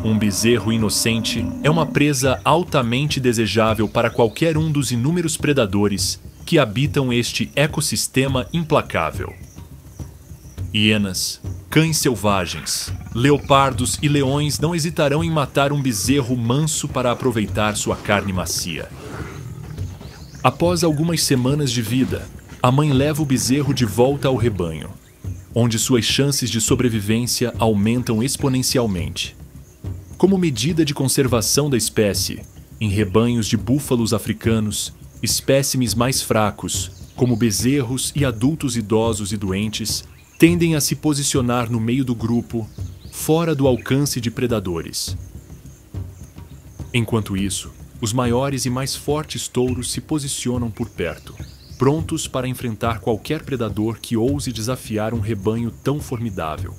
Um bezerro inocente é uma presa altamente desejável para qualquer um dos inúmeros predadores que habitam este ecossistema implacável. Hienas, cães selvagens, leopardos e leões não hesitarão em matar um bezerro manso para aproveitar sua carne macia. Após algumas semanas de vida, a mãe leva o bezerro de volta ao rebanho, onde suas chances de sobrevivência aumentam exponencialmente. Como medida de conservação da espécie, em rebanhos de búfalos africanos, espécimes mais fracos, como bezerros e adultos idosos e doentes, tendem a se posicionar no meio do grupo, fora do alcance de predadores. Enquanto isso, os maiores e mais fortes touros se posicionam por perto, prontos para enfrentar qualquer predador que ouse desafiar um rebanho tão formidável.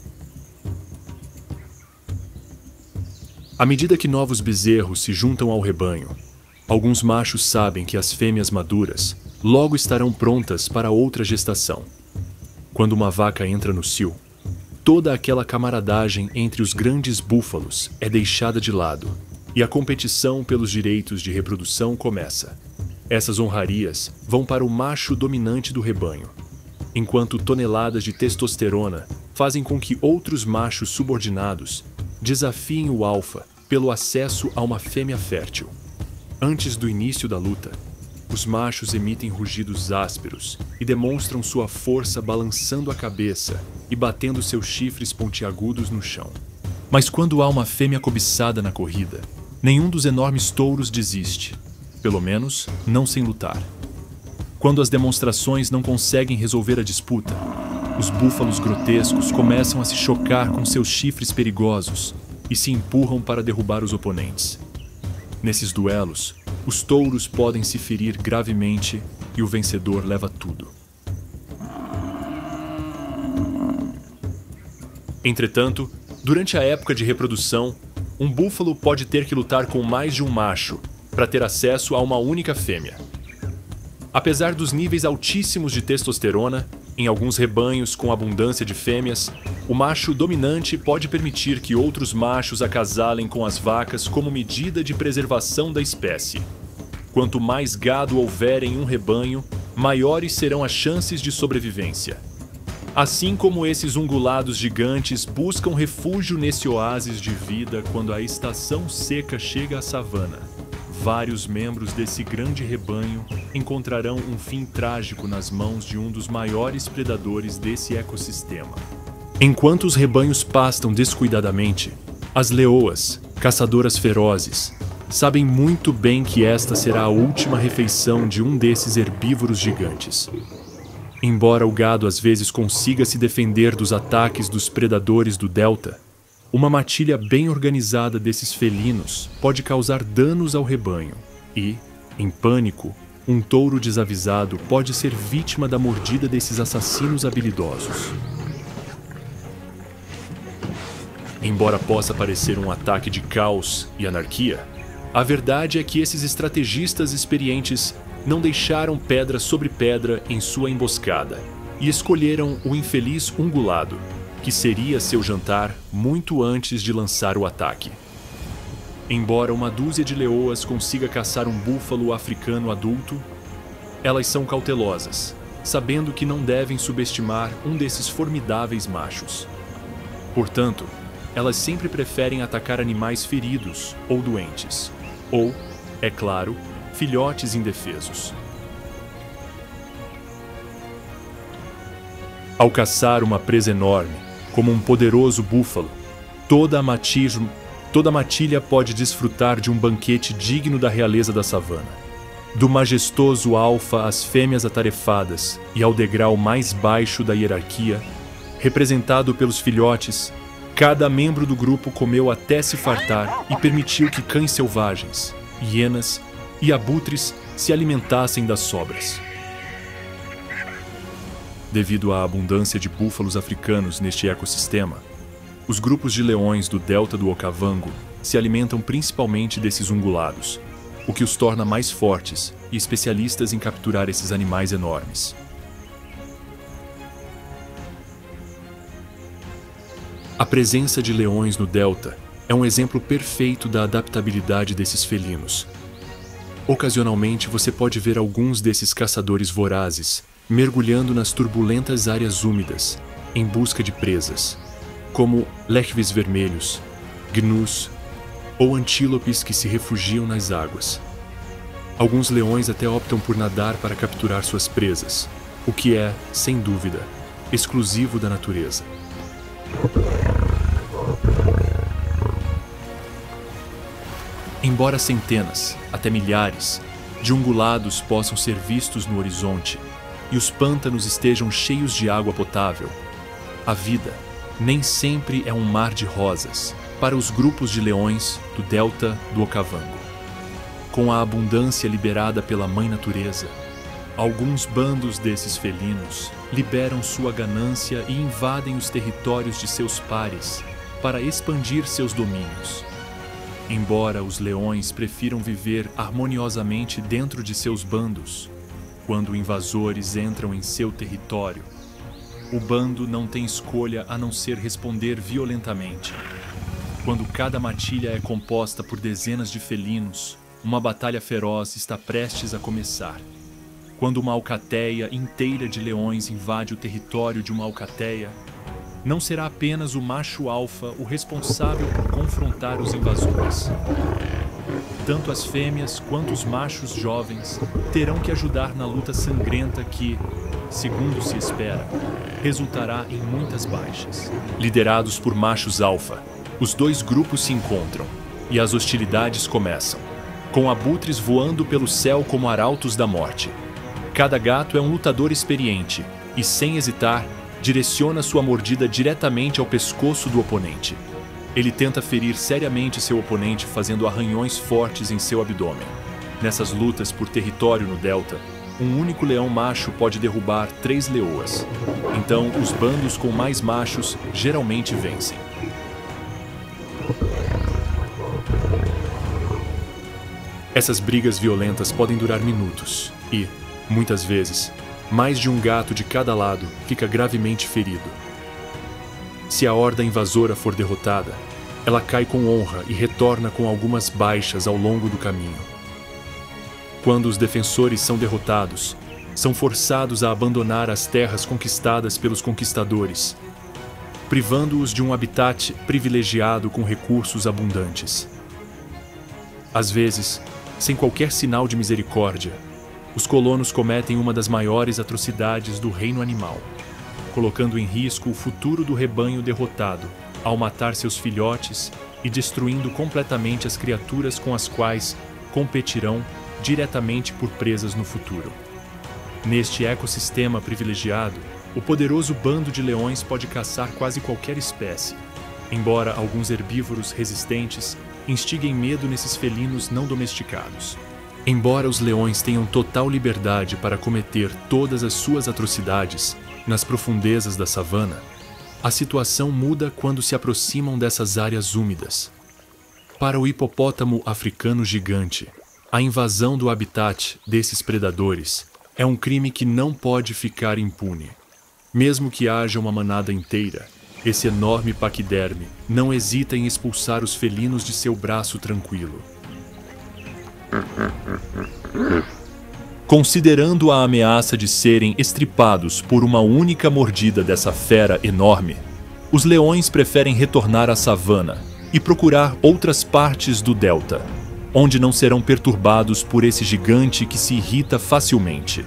À medida que novos bezerros se juntam ao rebanho, alguns machos sabem que as fêmeas maduras logo estarão prontas para outra gestação. Quando uma vaca entra no cio, toda aquela camaradagem entre os grandes búfalos é deixada de lado e a competição pelos direitos de reprodução começa. Essas honrarias vão para o macho dominante do rebanho, enquanto toneladas de testosterona fazem com que outros machos subordinados desafiem o alfa pelo acesso a uma fêmea fértil. Antes do início da luta, os machos emitem rugidos ásperos e demonstram sua força balançando a cabeça e batendo seus chifres pontiagudos no chão. Mas quando há uma fêmea cobiçada na corrida, nenhum dos enormes touros desiste, pelo menos não sem lutar. Quando as demonstrações não conseguem resolver a disputa, os búfalos grotescos começam a se chocar com seus chifres perigosos e se empurram para derrubar os oponentes. Nesses duelos, os touros podem se ferir gravemente e o vencedor leva tudo. Entretanto, durante a época de reprodução, um búfalo pode ter que lutar com mais de um macho para ter acesso a uma única fêmea. Apesar dos níveis altíssimos de testosterona, em alguns rebanhos com abundância de fêmeas, o macho dominante pode permitir que outros machos acasalem com as vacas como medida de preservação da espécie. Quanto mais gado houver em um rebanho, maiores serão as chances de sobrevivência. Assim como esses ungulados gigantes buscam refúgio nesse oásis de vida quando a estação seca chega à savana, vários membros desse grande rebanho encontrarão um fim trágico nas mãos de um dos maiores predadores desse ecossistema. Enquanto os rebanhos pastam descuidadamente, as leoas, caçadoras ferozes, sabem muito bem que esta será a última refeição de um desses herbívoros gigantes. Embora o gado às vezes consiga se defender dos ataques dos predadores do delta, uma matilha bem organizada desses felinos pode causar danos ao rebanho e, em pânico, um touro desavisado pode ser vítima da mordida desses assassinos habilidosos. Embora possa parecer um ataque de caos e anarquia, a verdade é que esses estrategistas experientes não deixaram pedra sobre pedra em sua emboscada e escolheram o infeliz ungulado, que seria seu jantar muito antes de lançar o ataque. Embora uma dúzia de leoas consiga caçar um búfalo africano adulto, elas são cautelosas, sabendo que não devem subestimar um desses formidáveis machos. Portanto, elas sempre preferem atacar animais feridos ou doentes, ou, é claro, filhotes indefesos. Ao caçar uma presa enorme, como um poderoso búfalo, toda a matilha pode desfrutar de um banquete digno da realeza da savana. Do majestoso alfa às fêmeas atarefadas e ao degrau mais baixo da hierarquia, representado pelos filhotes, cada membro do grupo comeu até se fartar e permitiu que cães selvagens, hienas e abutres se alimentassem das sobras. Devido à abundância de búfalos africanos neste ecossistema, os grupos de leões do delta do Okavango se alimentam principalmente desses ungulados, o que os torna mais fortes e especialistas em capturar esses animais enormes. A presença de leões no delta é um exemplo perfeito da adaptabilidade desses felinos. Ocasionalmente você pode ver alguns desses caçadores vorazes mergulhando nas turbulentas áreas úmidas em busca de presas, como lechves vermelhos, gnus ou antílopes que se refugiam nas águas. Alguns leões até optam por nadar para capturar suas presas, o que é, sem dúvida, exclusivo da natureza. Embora centenas, até milhares, de ungulados possam ser vistos no horizonte e os pântanos estejam cheios de água potável, a vida nem sempre é um mar de rosas para os grupos de leões do delta do Okavango. com a abundância liberada pela Mãe Natureza, alguns bandos desses felinos liberam sua ganância e invadem os territórios de seus pares para expandir seus domínios. Embora os leões prefiram viver harmoniosamente dentro de seus bandos, quando invasores entram em seu território, o bando não tem escolha a não ser responder violentamente. Quando cada matilha é composta por dezenas de felinos, uma batalha feroz está prestes a começar. Quando uma alcateia inteira de leões invade o território de uma alcateia, não será apenas o macho alfa o responsável por confrontar os invasores. Tanto as fêmeas quanto os machos jovens terão que ajudar na luta sangrenta que, segundo se espera, resultará em muitas baixas. Liderados por machos alfa, os dois grupos se encontram e as hostilidades começam, com abutres voando pelo céu como arautos da morte. Cada gato é um lutador experiente e, sem hesitar, direciona sua mordida diretamente ao pescoço do oponente. Ele tenta ferir seriamente seu oponente fazendo arranhões fortes em seu abdômen. Nessas lutas por território no Delta, um único leão macho pode derrubar 3 leoas. Então, os bandos com mais machos geralmente vencem. Essas brigas violentas podem durar minutos e, muitas vezes, mais de um gato de cada lado fica gravemente ferido. Se a horda invasora for derrotada, ela cai com honra e retorna com algumas baixas ao longo do caminho. Quando os defensores são derrotados, são forçados a abandonar as terras conquistadas pelos conquistadores, privando-os de um habitat privilegiado com recursos abundantes. Às vezes, sem qualquer sinal de misericórdia, os colonos cometem uma das maiores atrocidades do reino animal, colocando em risco o futuro do rebanho derrotado ao matar seus filhotes e destruindo completamente as criaturas com as quais competirão diretamente por presas no futuro. Neste ecossistema privilegiado, o poderoso bando de leões pode caçar quase qualquer espécie, embora alguns herbívoros resistentes instiguem medo nesses felinos não domesticados. Embora os leões tenham total liberdade para cometer todas as suas atrocidades nas profundezas da savana, a situação muda quando se aproximam dessas áreas úmidas. Para o hipopótamo africano gigante, a invasão do habitat desses predadores é um crime que não pode ficar impune. Mesmo que haja uma manada inteira, esse enorme paquiderme não hesita em expulsar os felinos de seu braço tranquilo. Considerando a ameaça de serem estripados por uma única mordida dessa fera enorme, os leões preferem retornar à savana e procurar outras partes do delta, onde não serão perturbados por esse gigante que se irrita facilmente.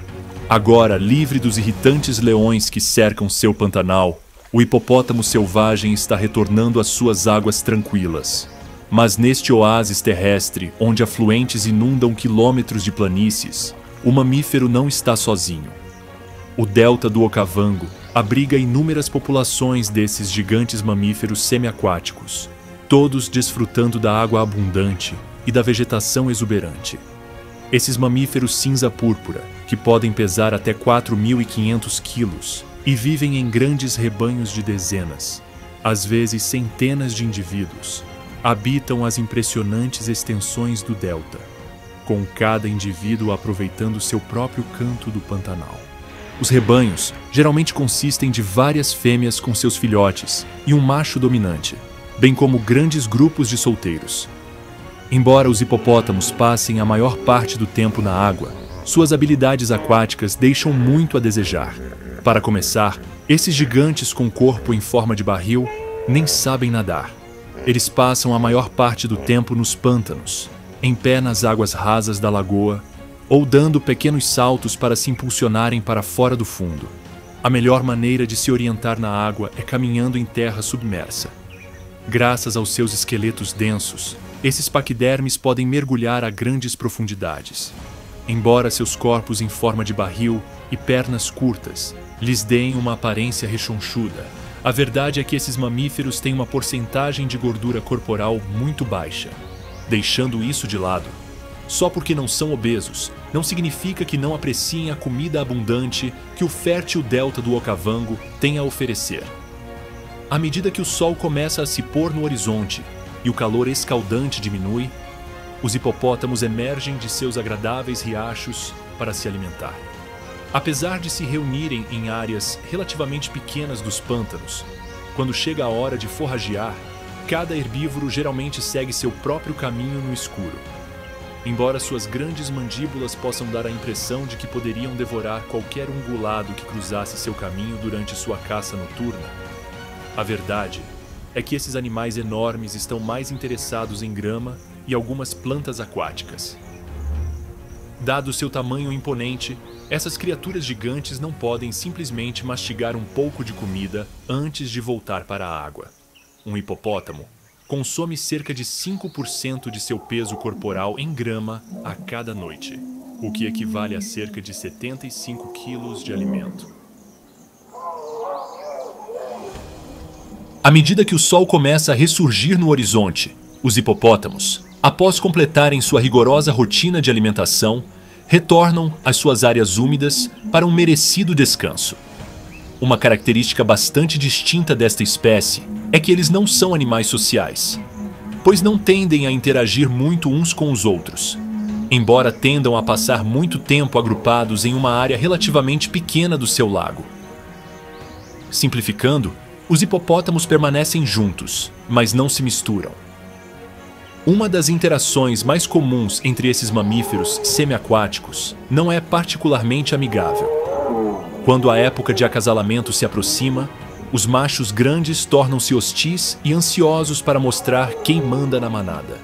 Agora, livre dos irritantes leões que cercam seu pantanal, o hipopótamo selvagem está retornando às suas águas tranquilas. Mas neste oásis terrestre, onde afluentes inundam quilômetros de planícies, o mamífero não está sozinho. O delta do Okavango abriga inúmeras populações desses gigantes mamíferos semiaquáticos, todos desfrutando da água abundante e da vegetação exuberante. Esses mamíferos cinza-púrpura, que podem pesar até 4.500 quilos e vivem em grandes rebanhos de dezenas, às vezes centenas de indivíduos, habitam as impressionantes extensões do delta, com cada indivíduo aproveitando seu próprio canto do Pantanal. Os rebanhos geralmente consistem de várias fêmeas com seus filhotes e um macho dominante, bem como grandes grupos de solteiros. Embora os hipopótamos passem a maior parte do tempo na água, suas habilidades aquáticas deixam muito a desejar. Para começar, esses gigantes com corpo em forma de barril nem sabem nadar. Eles passam a maior parte do tempo nos pântanos, em pé nas águas rasas da lagoa, ou dando pequenos saltos para se impulsionarem para fora do fundo. A melhor maneira de se orientar na água é caminhando em terra submersa. Graças aos seus esqueletos densos, esses paquidermes podem mergulhar a grandes profundidades. Embora seus corpos em forma de barril e pernas curtas lhes deem uma aparência rechonchuda, a verdade é que esses mamíferos têm uma porcentagem de gordura corporal muito baixa. Deixando isso de lado, Só porque não são obesos, não significa que não apreciem a comida abundante que o fértil delta do Okavango tem a oferecer. À medida que o sol começa a se pôr no horizonte e o calor escaldante diminui, os hipopótamos emergem de seus agradáveis riachos para se alimentar. Apesar de se reunirem em áreas relativamente pequenas dos pântanos, quando chega a hora de forragear, cada herbívoro geralmente segue seu próprio caminho no escuro. Embora suas grandes mandíbulas possam dar a impressão de que poderiam devorar qualquer ungulado que cruzasse seu caminho durante sua caça noturna, a verdade é que esses animais enormes estão mais interessados em grama e algumas plantas aquáticas. Dado seu tamanho imponente, essas criaturas gigantes não podem simplesmente mastigar um pouco de comida antes de voltar para a água. Um hipopótamo consome cerca de 5% de seu peso corporal em grama a cada noite, o que equivale a cerca de 75 quilos de alimento. À medida que o sol começa a ressurgir no horizonte, os hipopótamos, após completarem sua rigorosa rotina de alimentação, retornam às suas áreas úmidas para um merecido descanso. Uma característica bastante distinta desta espécie é que eles não são animais sociais, pois não tendem a interagir muito uns com os outros, embora tendam a passar muito tempo agrupados em uma área relativamente pequena do seu lago. Simplificando, os hipopótamos permanecem juntos, mas não se misturam. Uma das interações mais comuns entre esses mamíferos semiaquáticos não é particularmente amigável. Quando a época de acasalamento se aproxima, os machos grandes tornam-se hostis e ansiosos para mostrar quem manda na manada.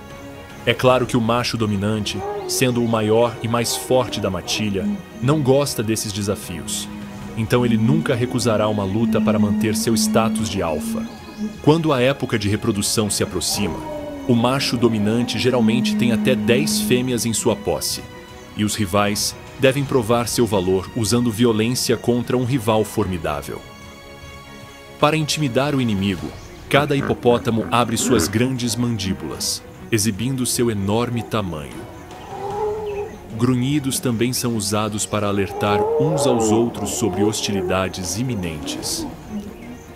É claro que o macho dominante, sendo o maior e mais forte da matilha, não gosta desses desafios. Então ele nunca recusará uma luta para manter seu status de alfa. Quando a época de reprodução se aproxima, o macho dominante geralmente tem até 10 fêmeas em sua posse, e os rivais devem provar seu valor usando violência contra um rival formidável. Para intimidar o inimigo, cada hipopótamo abre suas grandes mandíbulas, exibindo seu enorme tamanho. Grunhidos também são usados para alertar uns aos outros sobre hostilidades iminentes.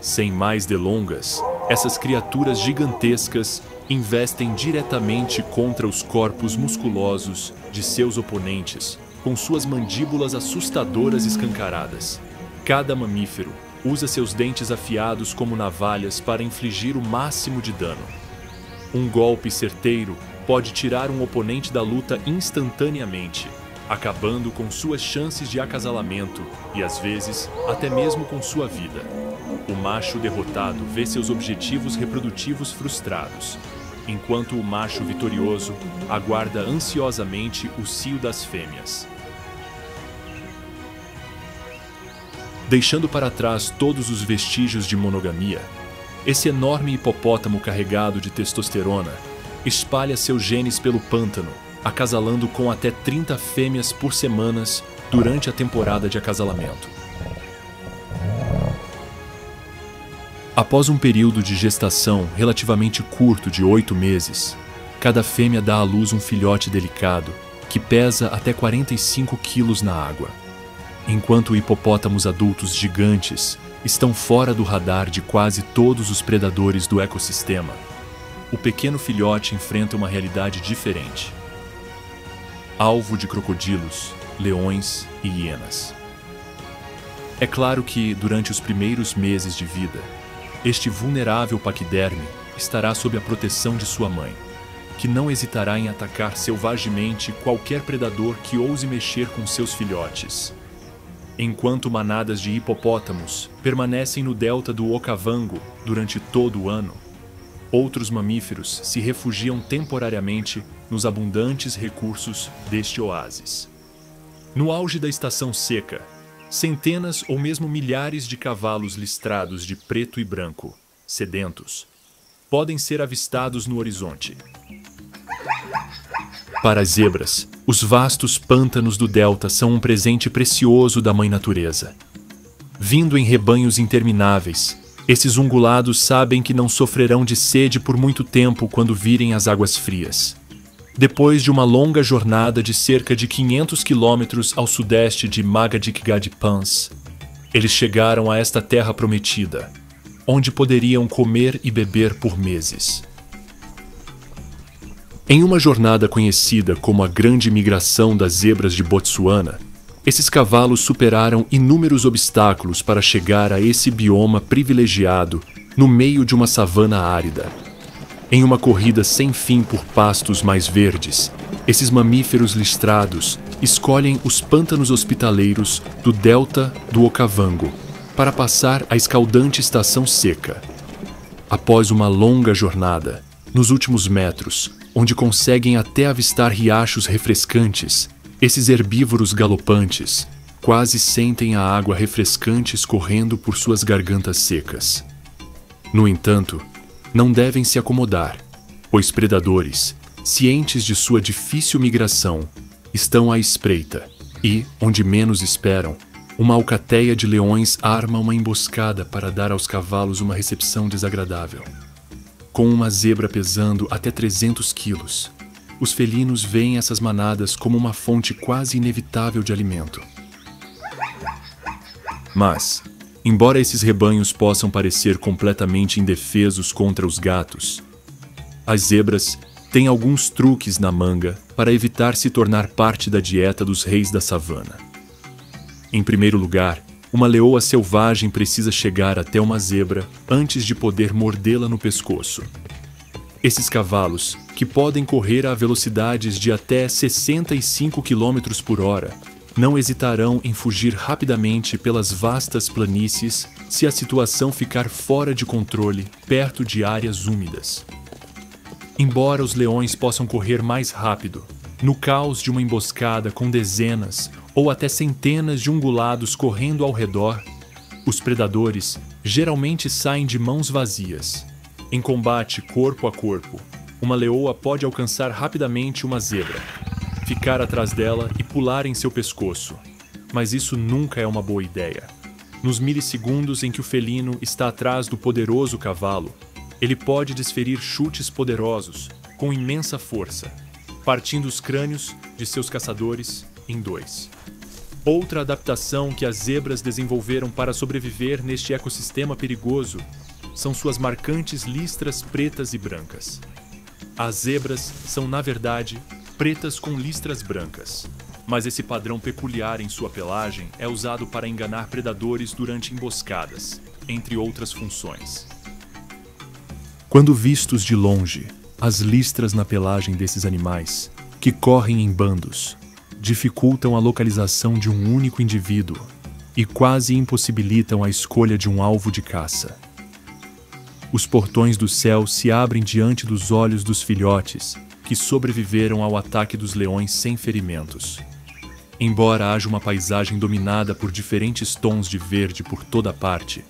Sem mais delongas, essas criaturas gigantescas investem diretamente contra os corpos musculosos de seus oponentes, com suas mandíbulas assustadoras escancaradas. Cada mamífero usa seus dentes afiados como navalhas para infligir o máximo de dano. Um golpe certeiro pode tirar um oponente da luta instantaneamente, acabando com suas chances de acasalamento e, às vezes, até mesmo com sua vida. O macho derrotado vê seus objetivos reprodutivos frustrados, enquanto o macho vitorioso aguarda ansiosamente o cio das fêmeas. Deixando para trás todos os vestígios de monogamia, esse enorme hipopótamo carregado de testosterona espalha seus genes pelo pântano, acasalando com até 30 fêmeas por semana durante a temporada de acasalamento. Após um período de gestação relativamente curto de 8 meses, cada fêmea dá à luz um filhote delicado que pesa até 45 quilos na água. Enquanto hipopótamos adultos gigantes estão fora do radar de quase todos os predadores do ecossistema, o pequeno filhote enfrenta uma realidade diferente. Alvo de crocodilos, leões e hienas. É claro que, durante os primeiros meses de vida, este vulnerável paquiderme estará sob a proteção de sua mãe, que não hesitará em atacar selvagemente qualquer predador que ouse mexer com seus filhotes. Enquanto manadas de hipopótamos permanecem no delta do Okavango durante todo o ano, outros mamíferos se refugiam temporariamente nos abundantes recursos deste oásis. No auge da estação seca, centenas ou mesmo milhares de cavalos listrados de preto e branco, sedentos, podem ser avistados no horizonte. Para as zebras, os vastos pântanos do delta são um presente precioso da mãe natureza. Vindo em rebanhos intermináveis, esses ungulados sabem que não sofrerão de sede por muito tempo quando virem as águas frias. Depois de uma longa jornada de cerca de 500 quilômetros ao sudeste de Magadik-Gadi-Pans, eles chegaram a esta terra prometida, onde poderiam comer e beber por meses. Em uma jornada conhecida como a Grande Migração das Zebras de Botsuana, esses cavalos superaram inúmeros obstáculos para chegar a esse bioma privilegiado no meio de uma savana árida. Em uma corrida sem fim por pastos mais verdes, esses mamíferos listrados escolhem os pântanos hospitaleiros do delta do Okavango para passar a escaldante estação seca. Após uma longa jornada, nos últimos metros, onde conseguem até avistar riachos refrescantes, esses herbívoros galopantes quase sentem a água refrescante escorrendo por suas gargantas secas. No entanto, não devem se acomodar, pois predadores, cientes de sua difícil migração, estão à espreita e, onde menos esperam, uma alcateia de leões arma uma emboscada para dar aos cavalos uma recepção desagradável. Com uma zebra pesando até 300 quilos, os felinos veem essas manadas como uma fonte quase inevitável de alimento. Mas, embora esses rebanhos possam parecer completamente indefesos contra os gatos, as zebras têm alguns truques na manga para evitar se tornar parte da dieta dos reis da savana. Em primeiro lugar, uma leoa selvagem precisa chegar até uma zebra antes de poder mordê-la no pescoço. Esses cavalos, que podem correr a velocidades de até 65 km por hora, não hesitarão em fugir rapidamente pelas vastas planícies se a situação ficar fora de controle perto de áreas úmidas. Embora os leões possam correr mais rápido, no caos de uma emboscada com dezenas ou até centenas de ungulados correndo ao redor, os predadores geralmente saem de mãos vazias. Em combate corpo a corpo, uma leoa pode alcançar rapidamente uma zebra, ficar atrás dela e pular em seu pescoço, mas isso nunca é uma boa ideia. Nos milissegundos em que o felino está atrás do poderoso cavalo, ele pode desferir chutes poderosos, com imensa força, partindo os crânios de seus caçadores em dois. Outra adaptação que as zebras desenvolveram para sobreviver neste ecossistema perigoso são suas marcantes listras pretas e brancas. As zebras são, na verdade, pretas com listras brancas, mas esse padrão peculiar em sua pelagem é usado para enganar predadores durante emboscadas, entre outras funções. Quando vistos de longe, as listras na pelagem desses animais, que correm em bandos, dificultam a localização de um único indivíduo e quase impossibilitam a escolha de um alvo de caça. Os portões do céu se abrem diante dos olhos dos filhotes que sobreviveram ao ataque dos leões sem ferimentos. Embora haja uma paisagem dominada por diferentes tons de verde por toda parte,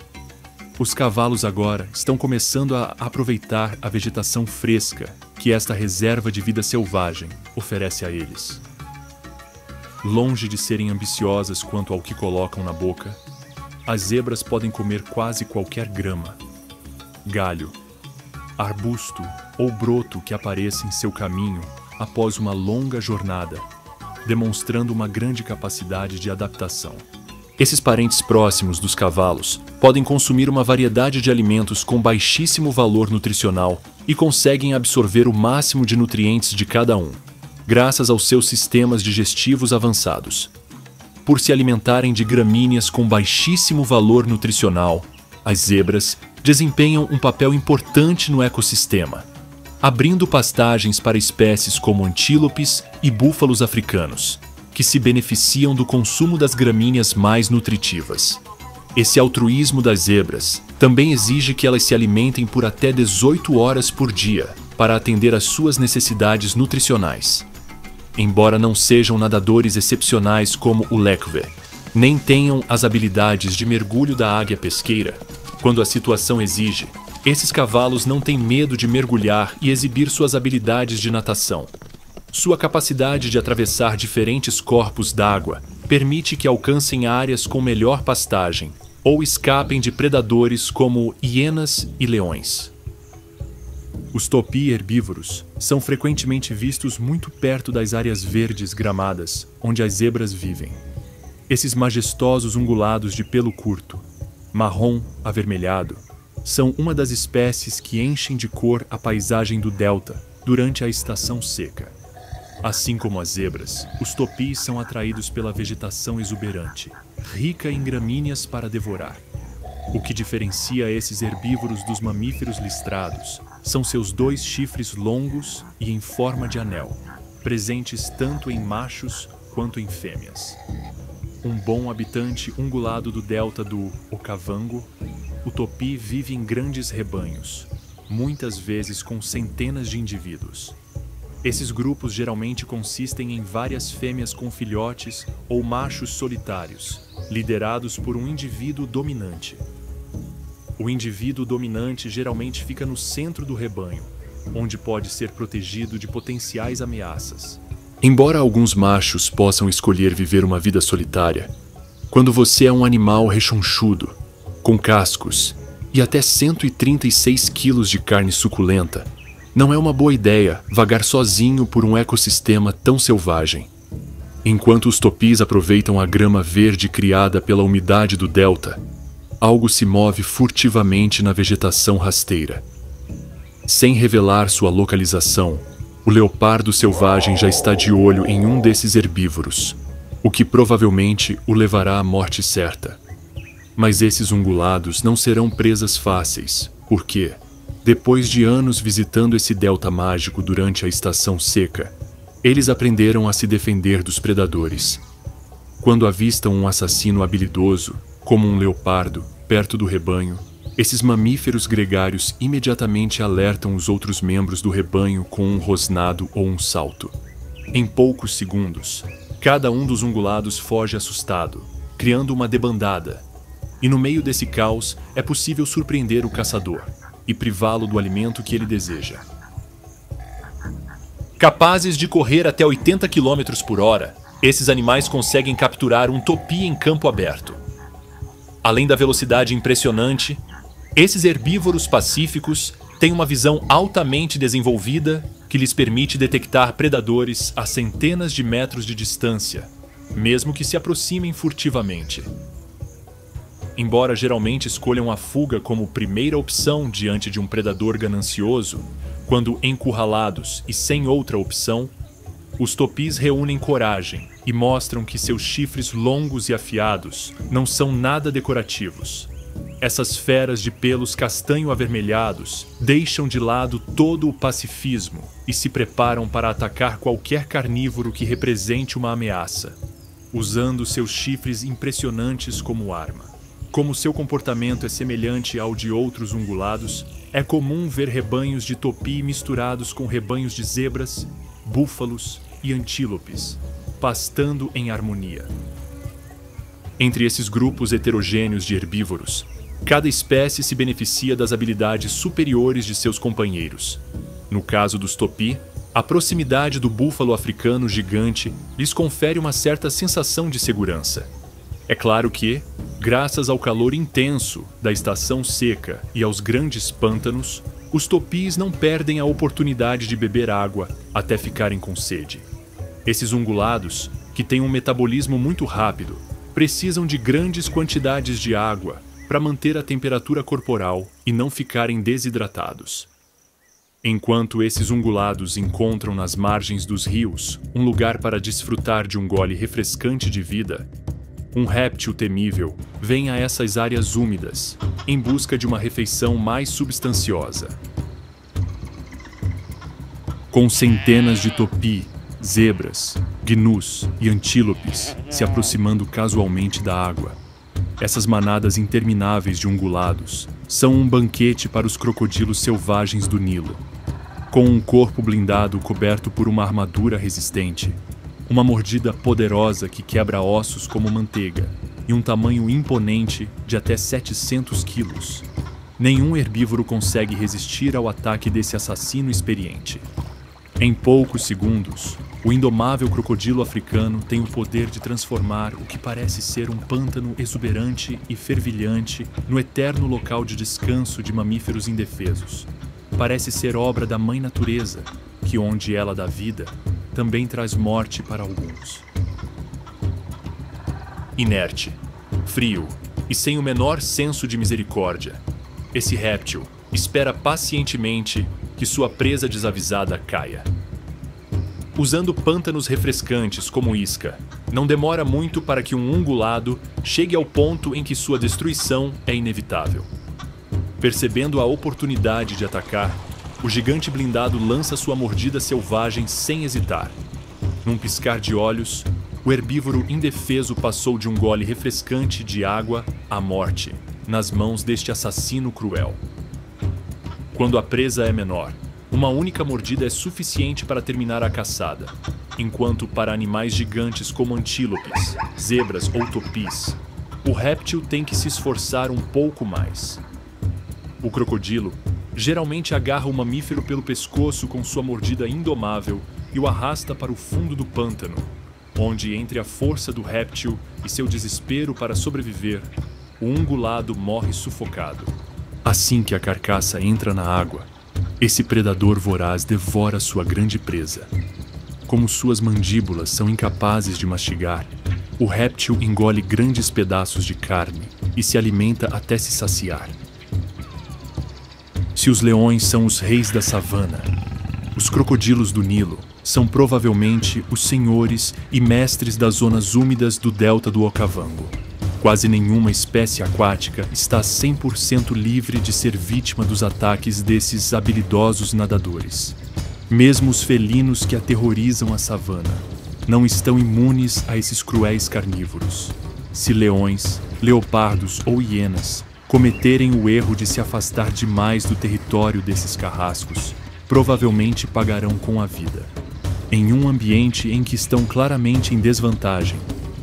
os cavalos agora estão começando a aproveitar a vegetação fresca que esta reserva de vida selvagem oferece a eles. Longe de serem ambiciosas quanto ao que colocam na boca, as zebras podem comer quase qualquer grama, galho, arbusto ou broto que apareça em seu caminho após uma longa jornada, demonstrando uma grande capacidade de adaptação. Esses parentes próximos dos cavalos podem consumir uma variedade de alimentos com baixíssimo valor nutricional e conseguem absorver o máximo de nutrientes de cada um, graças aos seus sistemas digestivos avançados. Por se alimentarem de gramíneas com baixíssimo valor nutricional, as zebras desempenham um papel importante no ecossistema, abrindo pastagens para espécies como antílopes e búfalos africanos, que se beneficiam do consumo das gramíneas mais nutritivas. Esse altruísmo das zebras também exige que elas se alimentem por até 18 horas por dia para atender às suas necessidades nutricionais. Embora não sejam nadadores excepcionais como o lekve, nem tenham as habilidades de mergulho da águia pesqueira, quando a situação exige, esses cavalos não têm medo de mergulhar e exibir suas habilidades de natação. Sua capacidade de atravessar diferentes corpos d'água permite que alcancem áreas com melhor pastagem ou escapem de predadores como hienas e leões. Os topi herbívoros são frequentemente vistos muito perto das áreas verdes gramadas onde as zebras vivem. Esses majestosos ungulados de pelo curto, marrom avermelhado, são uma das espécies que enchem de cor a paisagem do delta durante a estação seca. Assim como as zebras, os topis são atraídos pela vegetação exuberante, rica em gramíneas para devorar. O que diferencia esses herbívoros dos mamíferos listrados são seus 2 chifres longos e em forma de anel, presentes tanto em machos quanto em fêmeas. Um bom habitante ungulado do delta do Okavango, o topi vive em grandes rebanhos, muitas vezes com centenas de indivíduos. Esses grupos geralmente consistem em várias fêmeas com filhotes ou machos solitários, liderados por um indivíduo dominante. O indivíduo dominante geralmente fica no centro do rebanho, onde pode ser protegido de potenciais ameaças. Embora alguns machos possam escolher viver uma vida solitária, quando você é um animal rechonchudo, com cascos e até 136 quilos de carne suculenta, não é uma boa ideia vagar sozinho por um ecossistema tão selvagem. Enquanto os topis aproveitam a grama verde criada pela umidade do delta, algo se move furtivamente na vegetação rasteira. Sem revelar sua localização, o leopardo selvagem já está de olho em um desses herbívoros, o que provavelmente o levará à morte certa. Mas esses ungulados não serão presas fáceis, porque, depois de anos visitando esse delta mágico durante a estação seca, eles aprenderam a se defender dos predadores. Quando avistam um assassino habilidoso, como um leopardo, perto do rebanho, esses mamíferos gregários imediatamente alertam os outros membros do rebanho com um rosnado ou um salto. Em poucos segundos, cada um dos ungulados foge assustado, criando uma debandada. E no meio desse caos, é possível surpreender o caçador e privá-lo do alimento que ele deseja. Capazes de correr até 80 km por hora, esses animais conseguem capturar um topi em campo aberto. Além da velocidade impressionante, esses herbívoros pacíficos têm uma visão altamente desenvolvida que lhes permite detectar predadores a centenas de metros de distância, mesmo que se aproximem furtivamente. Embora geralmente escolham a fuga como primeira opção diante de um predador ganancioso, quando encurralados e sem outra opção, os topis reúnem coragem e mostram que seus chifres longos e afiados não são nada decorativos. Essas feras de pelos castanho-avermelhados deixam de lado todo o pacifismo e se preparam para atacar qualquer carnívoro que represente uma ameaça, usando seus chifres impressionantes como arma. Como seu comportamento é semelhante ao de outros ungulados, é comum ver rebanhos de topi misturados com rebanhos de zebras, búfalos e antílopes, pastando em harmonia. Entre esses grupos heterogêneos de herbívoros, cada espécie se beneficia das habilidades superiores de seus companheiros. No caso dos topi, a proximidade do búfalo africano gigante lhes confere uma certa sensação de segurança. É claro que, graças ao calor intenso da estação seca e aos grandes pântanos, os topis não perdem a oportunidade de beber água até ficarem com sede. Esses ungulados, que têm um metabolismo muito rápido, precisam de grandes quantidades de água para manter a temperatura corporal e não ficarem desidratados. Enquanto esses ungulados encontram nas margens dos rios um lugar para desfrutar de um gole refrescante de vida, um réptil temível vem a essas áreas úmidas, em busca de uma refeição mais substanciosa. Com centenas de topi, zebras, gnus e antílopes se aproximando casualmente da água, essas manadas intermináveis de ungulados são um banquete para os crocodilos selvagens do Nilo. Com um corpo blindado coberto por uma armadura resistente, uma mordida poderosa que quebra ossos como manteiga e um tamanho imponente de até 700 quilos. Nenhum herbívoro consegue resistir ao ataque desse assassino experiente. Em poucos segundos, o indomável crocodilo africano tem o poder de transformar o que parece ser um pântano exuberante e fervilhante no eterno local de descanso de mamíferos indefesos. parece ser obra da mãe natureza, que onde ela dá vida, também traz morte para alguns. Inerte, frio e sem o menor senso de misericórdia, esse réptil espera pacientemente que sua presa desavisada caia. Usando pântanos refrescantes como isca, não demora muito para que um ungulado chegue ao ponto em que sua destruição é inevitável. Percebendo a oportunidade de atacar, o gigante blindado lança sua mordida selvagem sem hesitar. Num piscar de olhos, o herbívoro indefeso passou de um gole refrescante de água à morte, nas mãos deste assassino cruel. Quando a presa é menor, uma única mordida é suficiente para terminar a caçada, enquanto para animais gigantes como antílopes, zebras ou tupis, o réptil tem que se esforçar um pouco mais. O crocodilo geralmente agarra o mamífero pelo pescoço com sua mordida indomável e o arrasta para o fundo do pântano, onde, entre a força do réptil e seu desespero para sobreviver, o ungulado morre sufocado. Assim que a carcaça entra na água, esse predador voraz devora sua grande presa. Como suas mandíbulas são incapazes de mastigar, o réptil engole grandes pedaços de carne e se alimenta até se saciar. Se os leões são os reis da savana, os crocodilos do Nilo são provavelmente os senhores e mestres das zonas úmidas do delta do Okavango. Quase nenhuma espécie aquática está 100% livre de ser vítima dos ataques desses habilidosos nadadores. Mesmo os felinos que aterrorizam a savana não estão imunes a esses cruéis carnívoros. Se leões, leopardos ou hienas cometerem o erro de se afastar demais do território desses carrascos, provavelmente pagarão com a vida. Em um ambiente em que estão claramente em desvantagem,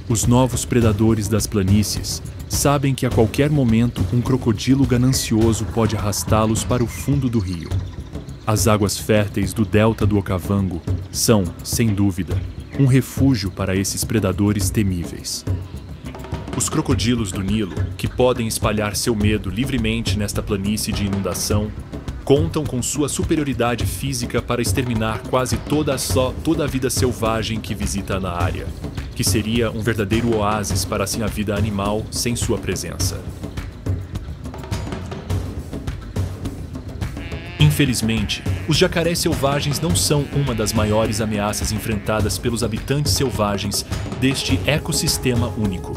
os novos predadores das planícies sabem que a qualquer momento um crocodilo ganancioso pode arrastá-los para o fundo do rio. As águas férteis do delta do Okavango são, sem dúvida, um refúgio para esses predadores temíveis. Os crocodilos do Nilo, que podem espalhar seu medo livremente nesta planície de inundação, contam com sua superioridade física para exterminar quase toda a vida selvagem que visita na área, que seria um verdadeiro oásis para a vida animal sem sua presença. Infelizmente, os jacarés selvagens não são uma das maiores ameaças enfrentadas pelos habitantes selvagens deste ecossistema único.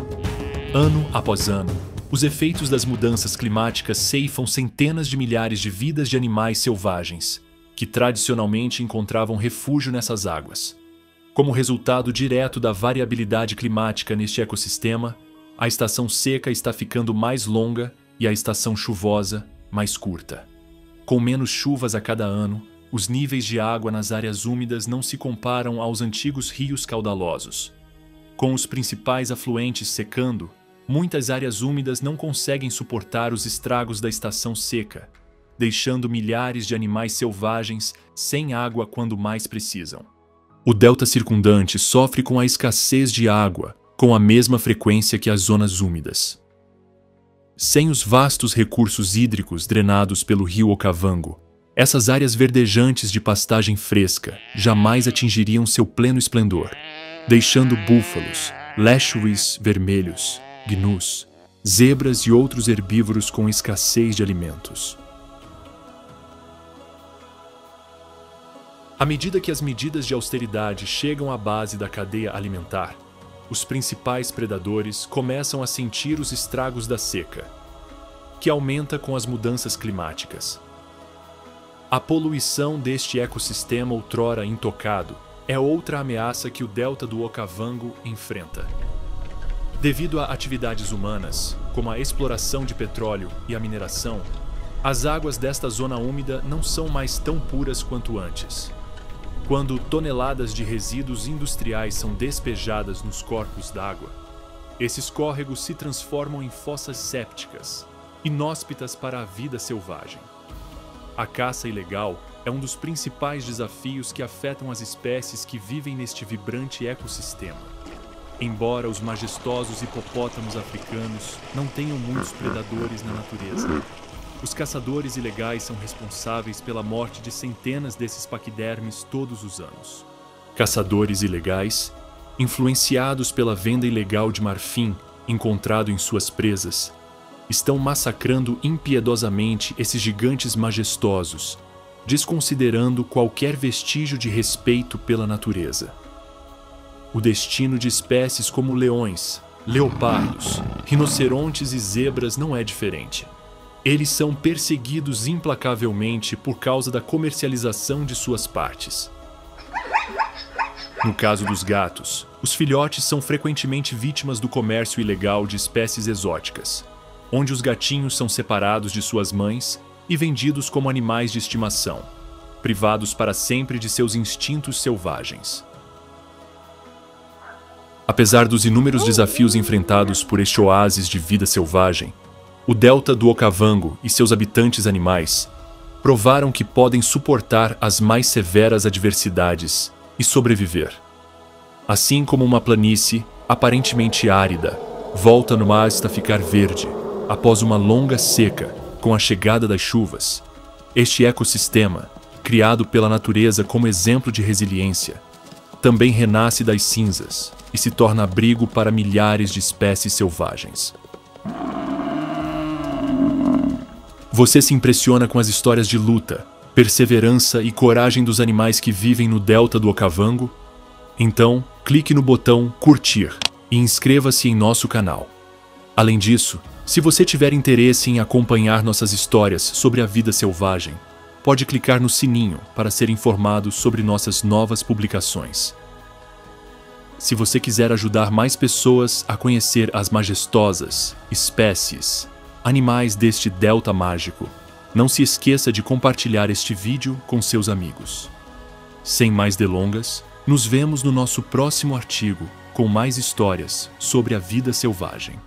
Ano após ano, os efeitos das mudanças climáticas ceifam centenas de milhares de vidas de animais selvagens, que tradicionalmente encontravam refúgio nessas águas. Como resultado direto da variabilidade climática neste ecossistema, a estação seca está ficando mais longa e a estação chuvosa mais curta. Com menos chuvas a cada ano, os níveis de água nas áreas úmidas não se comparam aos antigos rios caudalosos. Com os principais afluentes secando, muitas áreas úmidas não conseguem suportar os estragos da estação seca, deixando milhares de animais selvagens sem água quando mais precisam. O delta circundante sofre com a escassez de água com a mesma frequência que as zonas úmidas. Sem os vastos recursos hídricos drenados pelo rio Okavango, essas áreas verdejantes de pastagem fresca jamais atingiriam seu pleno esplendor, deixando búfalos, léshuis vermelhos, gnus, zebras e outros herbívoros com escassez de alimentos. À medida que as medidas de austeridade chegam à base da cadeia alimentar, os principais predadores começam a sentir os estragos da seca, que aumenta com as mudanças climáticas. A poluição deste ecossistema outrora intocado é outra ameaça que o delta do Okavango enfrenta. Devido a atividades humanas, como a exploração de petróleo e a mineração, as águas desta zona úmida não são mais tão puras quanto antes. Quando toneladas de resíduos industriais são despejadas nos corpos d'água, esses córregos se transformam em fossas sépticas, inóspitas para a vida selvagem. A caça ilegal é um dos principais desafios que afetam as espécies que vivem neste vibrante ecossistema. Embora os majestosos hipopótamos africanos não tenham muitos predadores na natureza, Os caçadores ilegais são responsáveis pela morte de centenas desses paquidermes todos os anos. Caçadores ilegais, influenciados pela venda ilegal de marfim encontrado em suas presas, estão massacrando impiedosamente esses gigantes majestosos, desconsiderando qualquer vestígio de respeito pela natureza. O destino de espécies como leões, leopardos, rinocerontes e zebras não é diferente. Eles são perseguidos implacavelmente por causa da comercialização de suas partes. No caso dos gatos, os filhotes são frequentemente vítimas do comércio ilegal de espécies exóticas, onde os gatinhos são separados de suas mães e vendidos como animais de estimação, privados para sempre de seus instintos selvagens. Apesar dos inúmeros desafios enfrentados por este oásis de vida selvagem, o delta do Okavango e seus habitantes animais provaram que podem suportar as mais severas adversidades e sobreviver. Assim como uma planície, aparentemente árida, volta no máximo a ficar verde após uma longa seca com a chegada das chuvas, este ecossistema, criado pela natureza como exemplo de resiliência, também renasce das cinzas e se torna abrigo para milhares de espécies selvagens. Você se impressiona com as histórias de luta, perseverança e coragem dos animais que vivem no delta do Okavango? Então, clique no botão curtir e inscreva-se em nosso canal. Além disso, se você tiver interesse em acompanhar nossas histórias sobre a vida selvagem, pode clicar no sininho para ser informado sobre nossas novas publicações. Se você quiser ajudar mais pessoas a conhecer as majestosas espécies, animais deste delta mágico, não se esqueça de compartilhar este vídeo com seus amigos. Sem mais delongas, nos vemos no nosso próximo artigo com mais histórias sobre a vida selvagem.